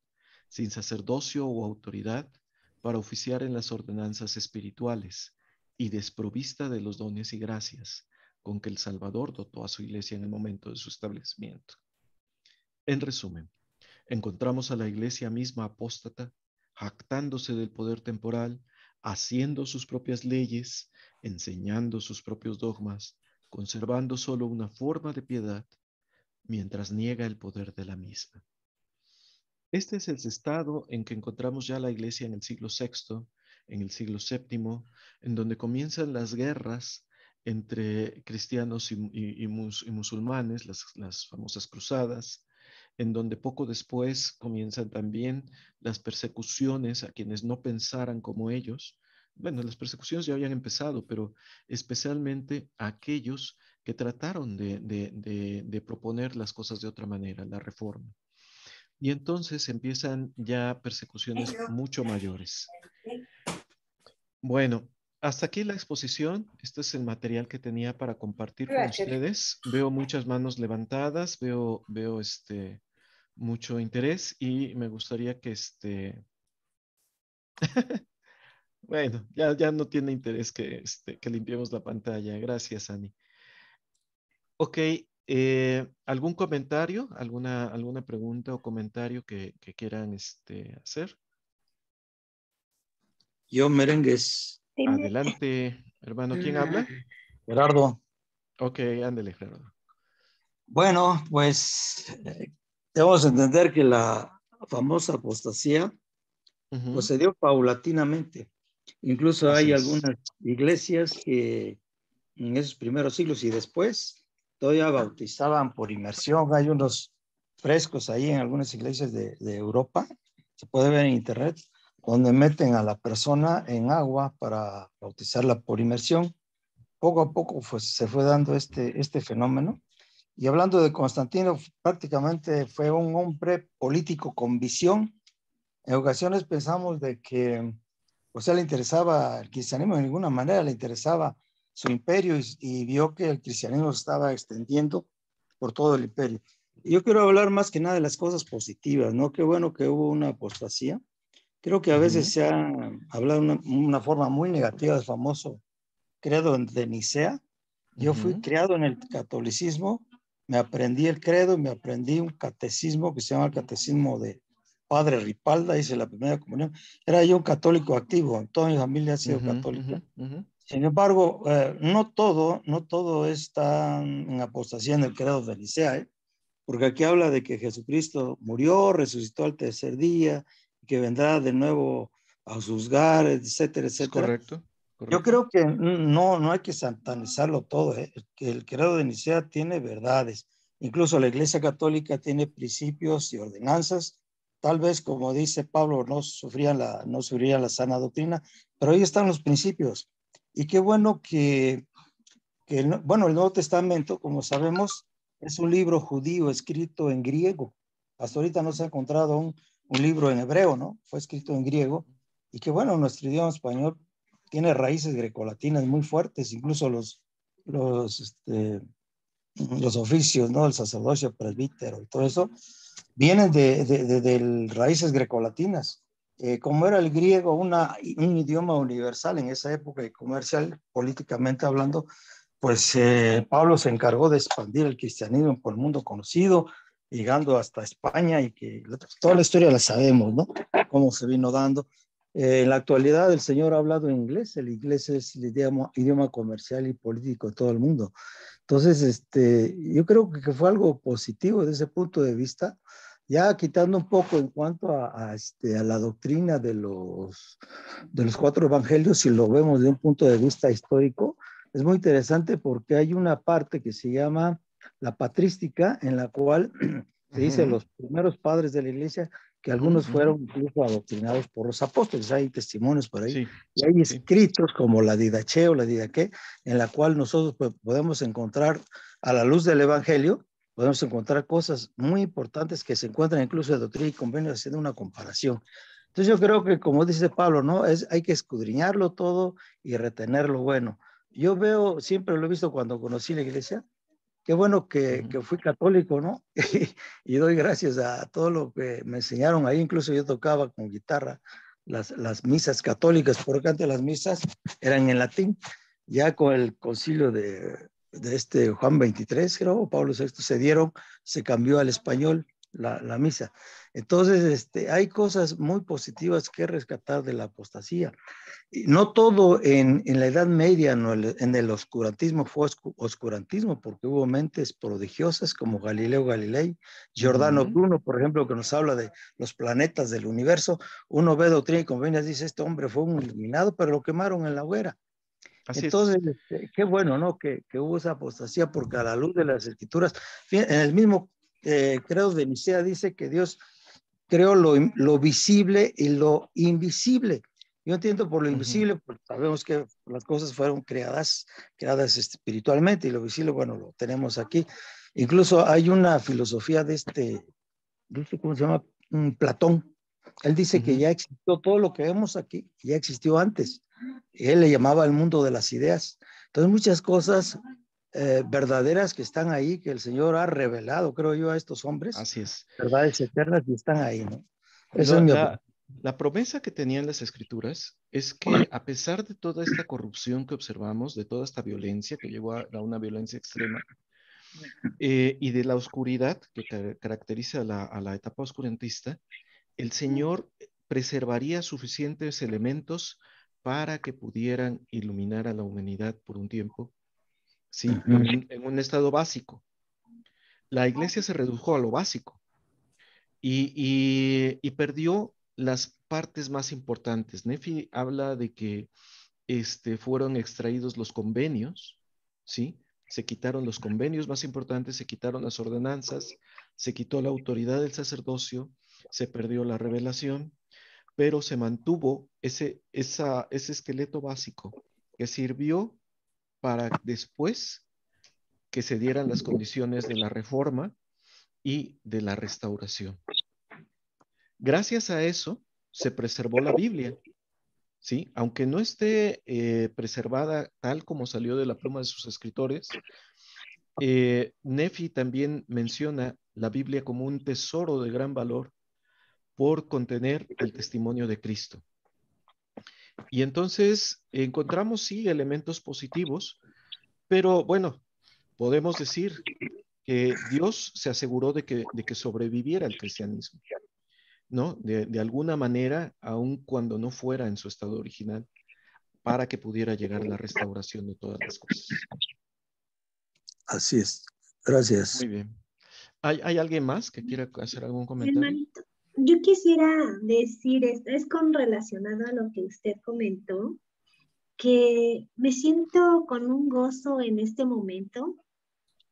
sin sacerdocio o autoridad para oficiar en las ordenanzas espirituales y desprovista de los dones y gracias con que el Salvador dotó a su iglesia en el momento de su establecimiento. En resumen, encontramos a la iglesia misma apóstata, jactándose del poder temporal, haciendo sus propias leyes, enseñando sus propios dogmas, conservando solo una forma de piedad, mientras niega el poder de la misma. Este es el estado en que encontramos ya la iglesia en el siglo VI, en el siglo VII, en donde comienzan las guerras entre cristianos y musulmanes, las famosas cruzadas, en donde poco después comienzan también las persecuciones a quienes no pensaran como ellos. Bueno, las persecuciones ya habían empezado, pero especialmente a aquellos que trataron de proponer las cosas de otra manera, la reforma. Y entonces empiezan ya persecuciones mucho mayores. Bueno, hasta aquí la exposición. Este es el material que tenía para compartir con ustedes. Veo muchas manos levantadas, veo mucho interés y me gustaría que bueno, ya no tiene interés que limpiemos la pantalla. Gracias, Ani. Ok, ¿Algún comentario? ¿Alguna pregunta o comentario que quieran hacer? Yo, Merengues. Adelante, hermano. ¿Quién habla? Gerardo. Ok, ándele, Gerardo. Bueno, pues debemos entender que la famosa apostasía pues se dio paulatinamente. Incluso hay algunas iglesias que en esos primeros siglos y después todavía bautizaban por inmersión. Hay unos frescos ahí en algunas iglesias de Europa, se puede ver en internet, donde meten a la persona en agua para bautizarla por inmersión. Poco a poco pues, se fue dando este fenómeno. Y hablando de Constantino, prácticamente fue un hombre político con visión. En ocasiones pensamos de que pues, a él le interesaba el cristianismo, de ninguna manera le interesaba su imperio y vio que el cristianismo se estaba extendiendo por todo el imperio. Y yo quiero hablar más que nada de las cosas positivas, ¿no? Qué bueno que hubo una apostasía. Creo que a veces se ha hablado de una forma muy negativa del famoso credo de Nicea. Yo fui criado en el catolicismo, me aprendí el credo y me aprendí un catecismo que se llama el Catecismo de Padre Ripalda, hice la primera comunión. Era yo un católico activo, toda mi familia ha sido católica. Sin embargo, no todo está en apostasía en el credo de Nicea, porque aquí habla de que Jesucristo murió, resucitó al tercer día, que vendrá de nuevo a juzgar, etcétera, etcétera. Correcto. Yo creo que no hay que satanizarlo todo, que el credo de Nicea tiene verdades. Incluso la Iglesia Católica tiene principios y ordenanzas. Tal vez, como dice Pablo, no sufrían la sana doctrina, pero ahí están los principios. Y qué bueno que el Nuevo Testamento, como sabemos, es un libro judío escrito en griego. Hasta ahorita no se ha encontrado un libro en hebreo, ¿no? Fue escrito en griego. Y que bueno, nuestro idioma español tiene raíces grecolatinas muy fuertes, incluso los oficios, ¿no? El sacerdocio, presbítero y todo eso, vienen de raíces grecolatinas. Como era el griego un idioma universal en esa época y comercial, políticamente hablando, pues Pablo se encargó de expandir el cristianismo por el mundo conocido, llegando hasta España y que toda la historia la sabemos, ¿no? Cómo se vino dando. En la actualidad el Señor ha hablado en inglés, el inglés es el idioma comercial y político de todo el mundo. Entonces, yo creo que fue algo positivo desde ese punto de vista, ya quitando un poco en cuanto a la doctrina de los 4 evangelios, si lo vemos de un punto de vista histórico, es muy interesante porque hay una parte que se llama la patrística, en la cual se dice los primeros padres de la iglesia, que algunos fueron incluso adoctrinados por los apóstoles. Hay testimonios por ahí. Y hay escritos como la Didache o la Didaqué, en la cual nosotros podemos encontrar, a la luz del evangelio, podemos encontrar cosas muy importantes que se encuentran incluso de Doctrina y Convenios, haciendo una comparación. Entonces yo creo que, como dice Pablo, ¿no? Hay que escudriñarlo todo y retener lo bueno. Yo veo, siempre lo he visto cuando conocí la iglesia, qué bueno que fui católico, ¿no? Y doy gracias a todo lo que me enseñaron ahí. Incluso yo tocaba con guitarra las misas católicas, porque antes las misas eran en latín. Ya con el concilio de Juan 23, creo, Pablo VI, se cambió al español la misa. Entonces, hay cosas muy positivas que rescatar de la apostasía. No todo en la Edad Media, no, en el oscurantismo fue oscurantismo, porque hubo mentes prodigiosas como Galileo Galilei, Giordano Bruno, por ejemplo, que nos habla de los planetas del universo. Uno ve Doctrina y Convenios, dice, este hombre fue un iluminado, pero lo quemaron en la hoguera. Entonces, qué bueno, ¿no? Que hubo esa apostasía, porque a la luz de las escrituras, en el mismo credo de Nicea dice que Dios creó lo visible y lo invisible. Yo entiendo por lo invisible, porque sabemos que las cosas fueron creadas espiritualmente, y lo visible, bueno, lo tenemos aquí. Incluso hay una filosofía de ¿cómo se llama? Platón. Él dice que ya existió todo lo que vemos aquí, ya existió antes. Él le llamaba el mundo de las ideas. Entonces, muchas cosas verdaderas que están ahí, que el Señor ha revelado, creo yo, a estos hombres. Así es. Verdades eternas y están ahí, ¿no? Esa es mi opinión. La promesa que tenían las escrituras es que, a pesar de toda esta corrupción que observamos, de toda esta violencia que llegó a una violencia extrema, y de la oscuridad que caracteriza a la etapa oscurantista, el Señor preservaría suficientes elementos para que pudieran iluminar a la humanidad por un tiempo, ¿sí? En un estado básico. La iglesia se redujo a lo básico y perdió las partes más importantes. Nefi habla de que fueron extraídos los convenios, ¿sí? Se quitaron los convenios más importantes, se quitaron las ordenanzas, se quitó la autoridad del sacerdocio, se perdió la revelación, pero se mantuvo ese esqueleto básico que sirvió para después que se dieran las condiciones de la reforma y de la restauración. Gracias a eso se preservó la Biblia, ¿sí? Aunque no esté preservada tal como salió de la pluma de sus escritores, Nefi también menciona la Biblia como un tesoro de gran valor por contener el testimonio de Cristo. Y entonces encontramos, sí, elementos positivos, pero bueno, podemos decir que Dios se aseguró de que sobreviviera el cristianismo, ¿no? De alguna manera, aun cuando no fuera en su estado original, para que pudiera llegar la restauración de todas las cosas. Así es. Gracias. Muy bien. ¿Hay alguien más que quiera hacer algún comentario? Hermanito, yo quisiera decir esto, es con relacionado a lo que usted comentó, que me siento con un gozo en este momento,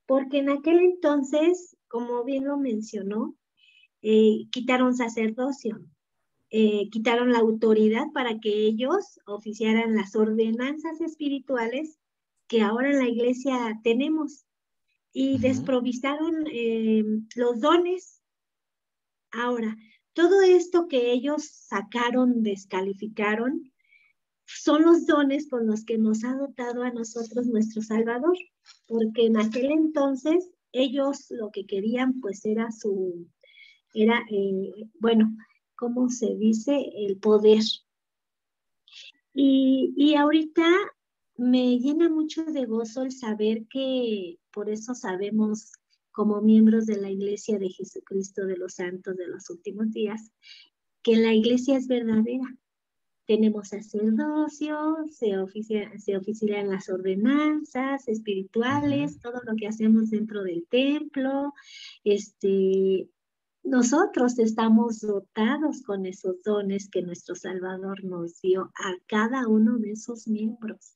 porque en aquel entonces, como bien lo mencionó, quitaron sacerdocio, quitaron la autoridad para que ellos oficiaran las ordenanzas espirituales que ahora en la iglesia tenemos, y desprovistaron los dones. Ahora, todo esto que ellos sacaron, descalificaron, son los dones con los que nos ha dotado a nosotros nuestro Salvador, porque en aquel entonces ellos lo que querían pues era bueno, ¿cómo se dice? El poder. Y ahorita me llena mucho de gozo el saber que por eso sabemos como miembros de la Iglesia de Jesucristo de los Santos de los Últimos Días, que la Iglesia es verdadera. Tenemos sacerdocio, se ofician las ordenanzas espirituales, todo lo que hacemos dentro del templo. Nosotros estamos dotados con esos dones que nuestro Salvador nos dio a cada uno de esos miembros.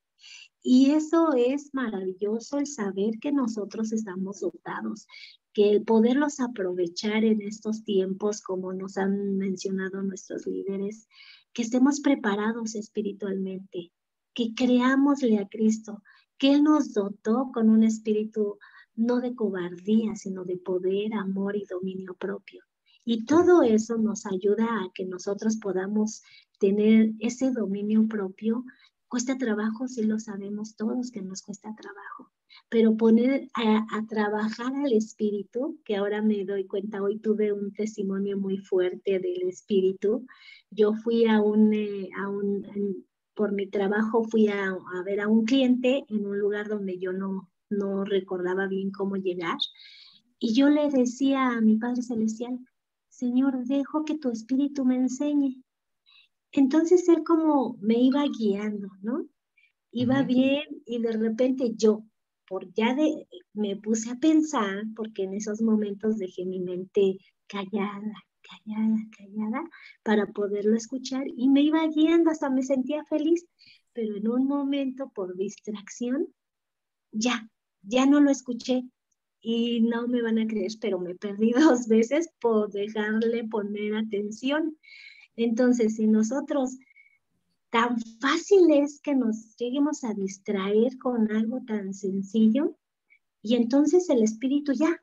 Y eso es maravilloso, el saber que nosotros estamos dotados, que el poderlos aprovechar en estos tiempos, como nos han mencionado nuestros líderes, que estemos preparados espiritualmente, que creámosle a Cristo, que Él nos dotó con un espíritu no de cobardía, sino de poder, amor y dominio propio. Y todo eso nos ayuda a que nosotros podamos tener ese dominio propio. Cuesta trabajo, sí lo sabemos todos que nos cuesta trabajo, pero poner a trabajar al espíritu, que ahora me doy cuenta, hoy tuve un testimonio muy fuerte del espíritu. Yo fui por mi trabajo fui a ver a un cliente en un lugar donde yo no recordaba bien cómo llegar, y yo le decía a mi Padre Celestial: Señor, dejo que tu espíritu me enseñe. Entonces Él como me iba guiando, ¿no? Iba bien, y de repente yo, me puse a pensar, porque en esos momentos dejé mi mente callada, para poderlo escuchar, y me iba guiando, hasta me sentía feliz, pero en un momento, por distracción, ya no lo escuché. Y no me van a creer, pero me perdí 2 veces por dejarle poner atención. Entonces, si nosotros, tan fácil es que nos lleguemos a distraer con algo tan sencillo, y entonces el espíritu ya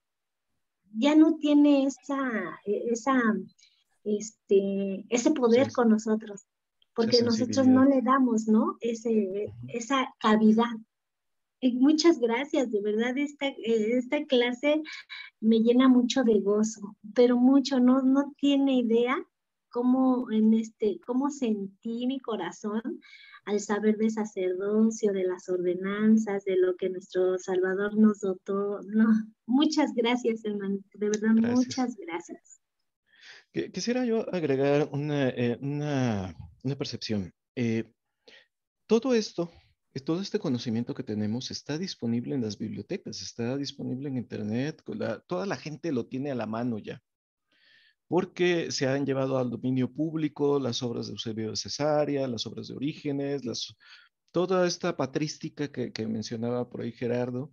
no tiene ese poder con nosotros, porque nosotros no le damos, ¿no? Esa cavidad. Y muchas gracias, de verdad, esta clase me llena mucho de gozo, pero mucho, no tiene idea cómo sentí mi corazón al saber de sacerdocio, de las ordenanzas, de lo que nuestro Salvador nos dotó. No, muchas gracias, hermano, de verdad, Gracias. muchas gracias. Quisiera yo agregar una percepción. Todo esto, todo este conocimiento que tenemos está disponible en las bibliotecas, está disponible en Internet, toda la gente lo tiene a la mano ya, porque se han llevado al dominio público las obras de Eusebio de Cesarea, las obras de Orígenes, toda esta patrística que mencionaba por ahí Gerardo.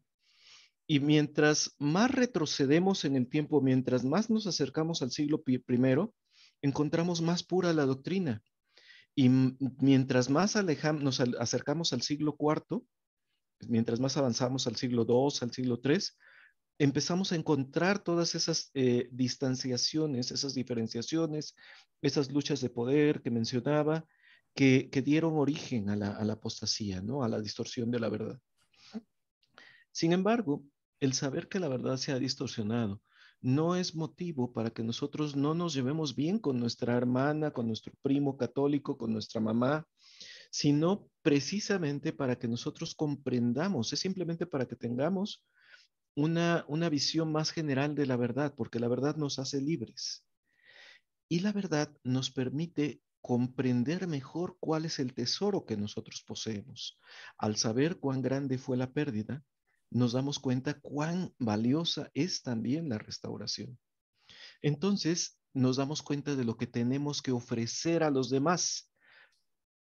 Y mientras más retrocedemos en el tiempo, mientras más nos acercamos al siglo I, encontramos más pura la doctrina. Y mientras más nos acercamos al siglo IV, mientras más avanzamos al siglo II, al siglo III, empezamos a encontrar todas esas distanciaciones, esas diferenciaciones, esas luchas de poder que mencionaba, que dieron origen a la apostasía, ¿no? A la distorsión de la verdad. Sin embargo, el saber que la verdad se ha distorsionado no es motivo para que nosotros no nos llevemos bien con nuestra hermana, con nuestro primo católico, con nuestra mamá, sino precisamente para que nosotros comprendamos, es simplemente para que tengamos una visión más general de la verdad, porque la verdad nos hace libres. Y la verdad nos permite comprender mejor cuál es el tesoro que nosotros poseemos. Al saber cuán grande fue la pérdida, nos damos cuenta cuán valiosa es también la restauración. Entonces, nos damos cuenta de lo que tenemos que ofrecer a los demás.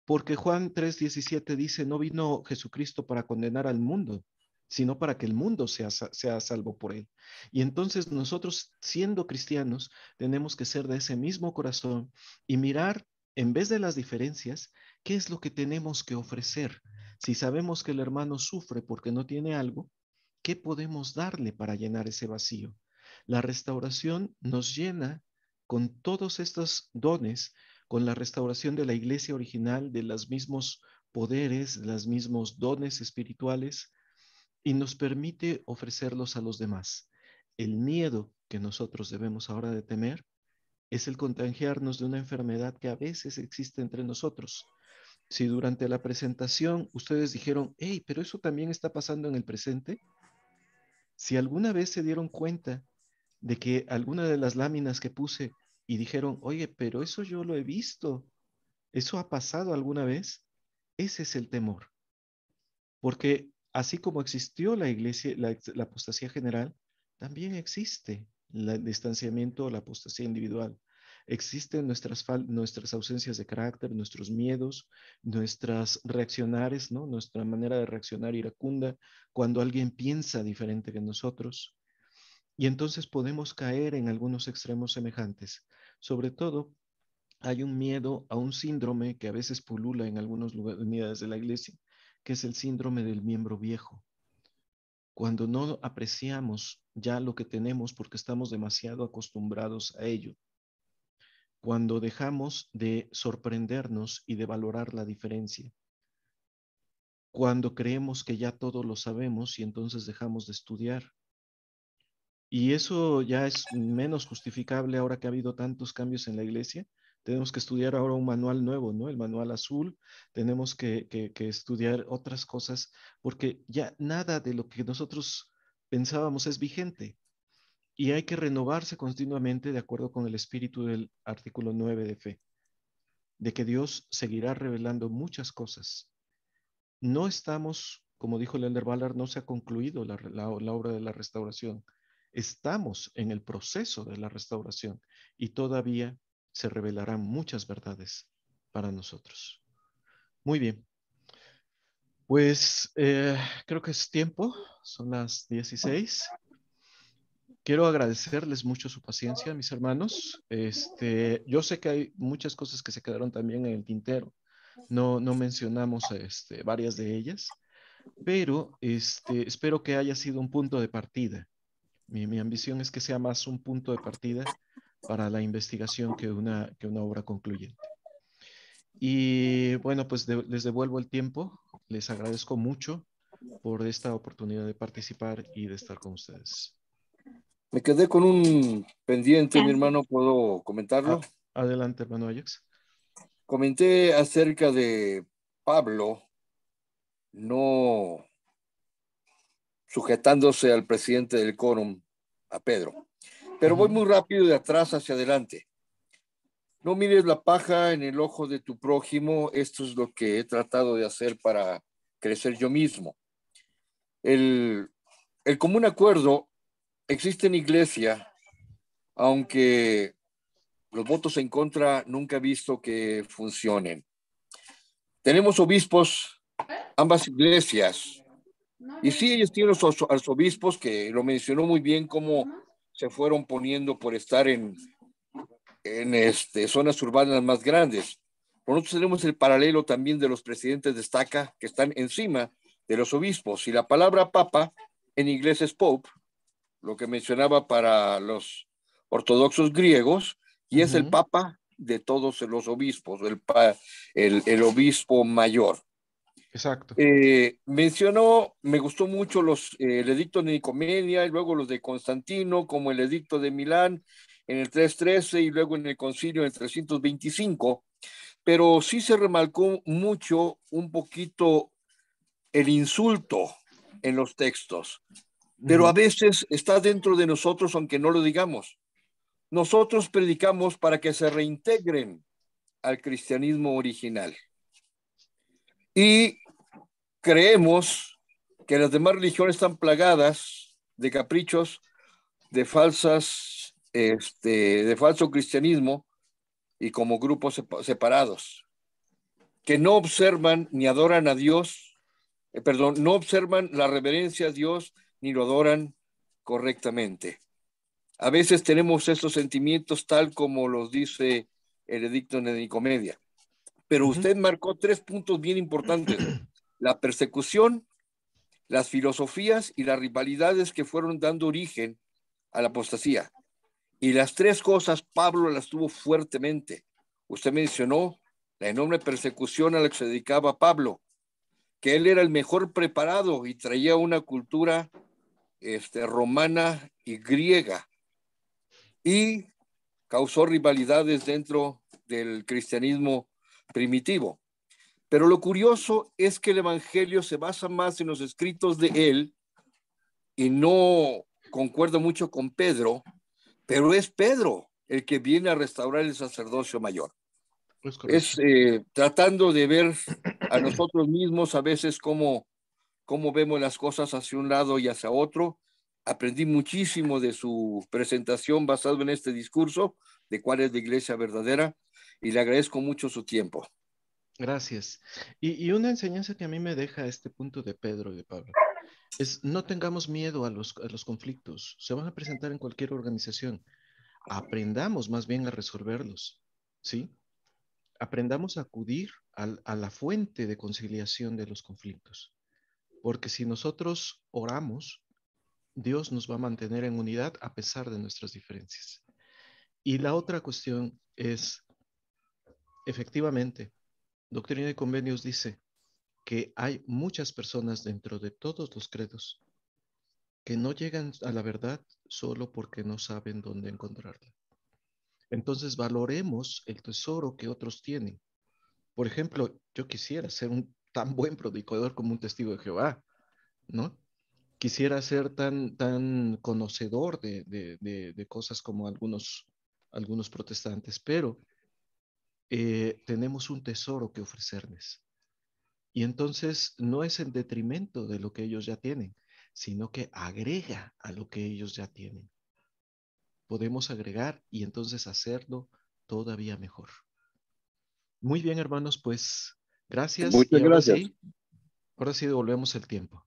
Porque Juan 3:17 dice, no vino Jesucristo para condenar al mundo, sino para que el mundo sea salvo por él. Y entonces nosotros, siendo cristianos, tenemos que ser de ese mismo corazón y mirar, en vez de las diferencias, qué es lo que tenemos que ofrecer. Si sabemos que el hermano sufre porque no tiene algo, ¿qué podemos darle para llenar ese vacío? La restauración nos llena con todos estos dones, con la restauración de la iglesia original, de los mismos poderes, los mismos dones espirituales, y nos permite ofrecerlos a los demás. El miedo que nosotros debemos ahora de temer es el contagiarnos de una enfermedad que a veces existe entre nosotros. Si durante la presentación ustedes dijeron, hey, pero eso también está pasando en el presente, si alguna vez se dieron cuenta de que alguna de las láminas que puse y dijeron, oye, pero eso yo lo he visto, ¿eso ha pasado alguna vez? Ese es el temor. Porque así como existió la iglesia, la apostasía general, también existe el distanciamiento, la apostasía individual. Existen nuestras ausencias de carácter, nuestros miedos, nuestras reaccionares, ¿no? Nuestra manera de reaccionar iracunda cuando alguien piensa diferente que nosotros. Y entonces podemos caer en algunos extremos semejantes. Sobre todo, hay un miedo a un síndrome que a veces pulula en algunas unidades de la iglesia, que es el síndrome del miembro viejo. Cuando no apreciamos ya lo que tenemos porque estamos demasiado acostumbrados a ello. Cuando dejamos de sorprendernos y de valorar la diferencia. Cuando creemos que ya todo lo sabemos y entonces dejamos de estudiar. Y eso ya es menos justificable ahora que ha habido tantos cambios en la iglesia. Tenemos que estudiar ahora un manual nuevo, ¿no? El manual azul. Tenemos que estudiar otras cosas porque ya nada de lo que nosotros pensábamos es vigente. Y hay que renovarse continuamente de acuerdo con el espíritu del artículo 9 de fe, de que Dios seguirá revelando muchas cosas. No estamos, como dijo el Elder Ballard, no se ha concluido la obra de la restauración. Estamos en el proceso de la restauración y todavía se revelarán muchas verdades para nosotros. Muy bien. Pues creo que es tiempo. Son las 16. Quiero agradecerles mucho su paciencia, mis hermanos. Yo sé que hay muchas cosas que se quedaron también en el tintero. No mencionamos varias de ellas, pero espero que haya sido un punto de partida. Mi ambición es que sea más un punto de partida para la investigación que una obra concluyente. Y bueno, pues les devuelvo el tiempo. Les agradezco mucho por esta oportunidad de participar y de estar con ustedes. Me quedé con un pendiente, mi hermano, ¿puedo comentarlo? Adelante, hermano Ajax. Comenté acerca de Pablo no sujetándose al presidente del quórum, a Pedro. Pero voy muy rápido de atrás hacia adelante. No mires la paja en el ojo de tu prójimo. Esto es lo que he tratado de hacer para crecer yo mismo. El común acuerdo existe en iglesia, aunque los votos en contra nunca he visto que funcionen. Tenemos obispos, ambas iglesias, y sí, ellos tienen los arzobispos, que lo mencionó muy bien, cómo se fueron poniendo por estar en zonas urbanas más grandes. Nosotros tenemos el paralelo también de los presidentes de estaca que están encima de los obispos, y la palabra papa en inglés es pope, lo que mencionaba para los ortodoxos griegos, y es el papa de todos los obispos, el obispo mayor. Exacto. Mencionó, me gustó mucho el edicto de Nicomedia, y luego los de Constantino, como el edicto de Milán en el 313 y luego en el concilio en el 325, pero sí se remarcó mucho un poquito el insulto en los textos, pero a veces está dentro de nosotros aunque no lo digamos. Nosotros predicamos para que se reintegren al cristianismo original. Y creemos que las demás religiones están plagadas de caprichos, de falso cristianismo y como grupos separados, que no observan ni adoran a Dios, no observan la reverencia a Dios ni lo adoran correctamente. A veces tenemos estos sentimientos tal como los dice el edicto de Nicomedia. Pero usted marcó 3 puntos bien importantes: la persecución, las filosofías y las rivalidades que fueron dando origen a la apostasía. Y las 3 cosas Pablo las tuvo fuertemente. Usted mencionó la enorme persecución a la que se dedicaba Pablo, que él era el mejor preparado y traía una cultura romana y griega, y causó rivalidades dentro del cristianismo primitivo. Pero lo curioso es que el evangelio se basa más en los escritos de él y no concuerda mucho con Pedro, pero es Pedro el que viene a restaurar el sacerdocio mayor. Es tratando de ver a nosotros mismos a veces cómo vemos las cosas hacia un lado y hacia otro. Aprendí muchísimo de su presentación basado en este discurso de cuál es la iglesia verdadera, y le agradezco mucho su tiempo. Gracias. Y una enseñanza que a mí me deja este punto de Pedro y de Pablo es: no tengamos miedo a los conflictos. Se van a presentar en cualquier organización. Aprendamos más bien a resolverlos, ¿sí? Aprendamos a acudir a la fuente de conciliación de los conflictos. Porque si nosotros oramos, Dios nos va a mantener en unidad a pesar de nuestras diferencias. Y la otra cuestión es, efectivamente, Doctrina y Convenios dice que hay muchas personas dentro de todos los credos que no llegan a la verdad solo porque no saben dónde encontrarla. Entonces valoremos el tesoro que otros tienen. Por ejemplo, yo quisiera ser un tan buen predicador como un testigo de Jehová, ¿no? Quisiera ser tan conocedor de cosas como algunos protestantes, pero tenemos un tesoro que ofrecerles. Y entonces no es en detrimento de lo que ellos ya tienen, sino que agrega a lo que ellos ya tienen. Podemos agregar y entonces hacerlo todavía mejor. Muy bien, hermanos, pues gracias. Muchas gracias. Ahora sí devolvemos el tiempo.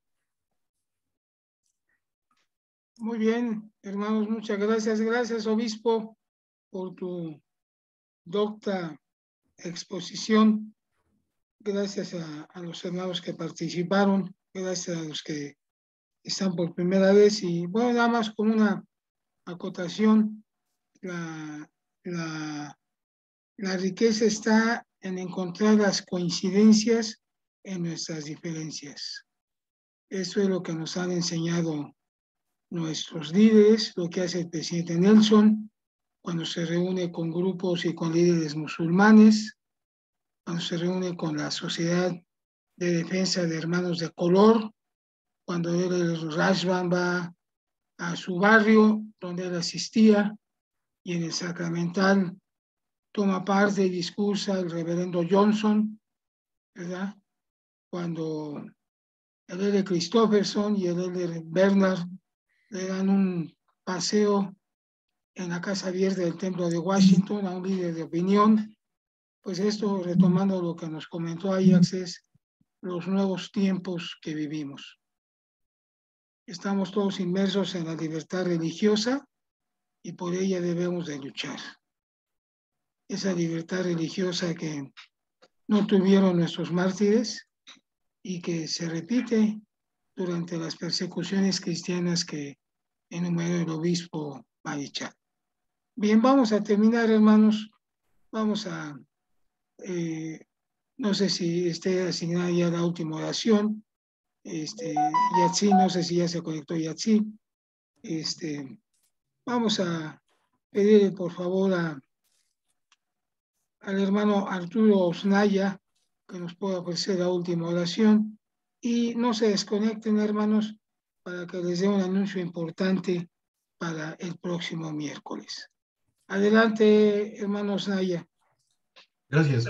Muy bien, hermanos, muchas gracias. Gracias, obispo, por tu docta exposición. Gracias a los hermanos que participaron. Gracias a los que están por primera vez. Y bueno, nada más con una acotación. La riqueza está en encontrar las coincidencias en nuestras diferencias. Eso es lo que nos han enseñado nuestros líderes, lo que hace el presidente Nelson cuando se reúne con grupos y con líderes musulmanes, cuando se reúne con la sociedad de defensa de hermanos de color, cuando el Rashban va a su barrio donde él asistía, y en el Sacramental toma parte y discursa el reverendo Johnson, ¿verdad? Cuando el Elder Christopherson y el Elder Bernard le dan un paseo en la Casa Abierta del Templo de Washington a un líder de opinión. Pues esto, retomando lo que nos comentó Ajax, es los nuevos tiempos que vivimos. Estamos todos inmersos en la libertad religiosa y por ella debemos de luchar. Esa libertad religiosa que no tuvieron nuestros mártires y que se repite durante las persecuciones cristianas que enumeró el obispo Marichal. Bien, vamos a terminar, hermanos. Vamos a, no sé si esté asignada ya la última oración. Yatsi, no sé si ya se conectó Yatsi. Vamos a pedirle por favor al hermano Arturo Osnaya que nos pueda ofrecer la última oración, y no se desconecten, hermanos, para que les dé un anuncio importante para el próximo miércoles. Adelante, hermano Osnaya. Gracias.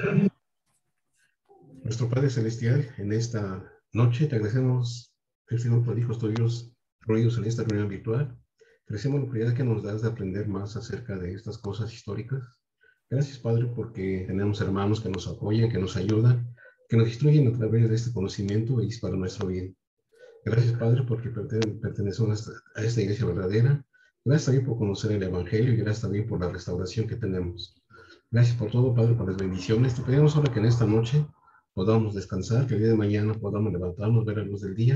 Nuestro Padre Celestial, en esta noche te agradecemos, Señor, por hijos tuyos reunidos en esta reunión virtual. Agradecemos la oportunidad que nos das de aprender más acerca de estas cosas históricas. Gracias, Padre, porque tenemos hermanos que nos apoyan, que nos ayudan, que nos instruyen a través de este conocimiento y es para nuestro bien. Gracias, Padre, porque pertenecemos a esta iglesia verdadera. Gracias también por conocer el Evangelio y gracias también por la restauración que tenemos. Gracias por todo, Padre, por las bendiciones. Te pedimos ahora que en esta noche podamos descansar, que el día de mañana podamos levantarnos, ver la luz del día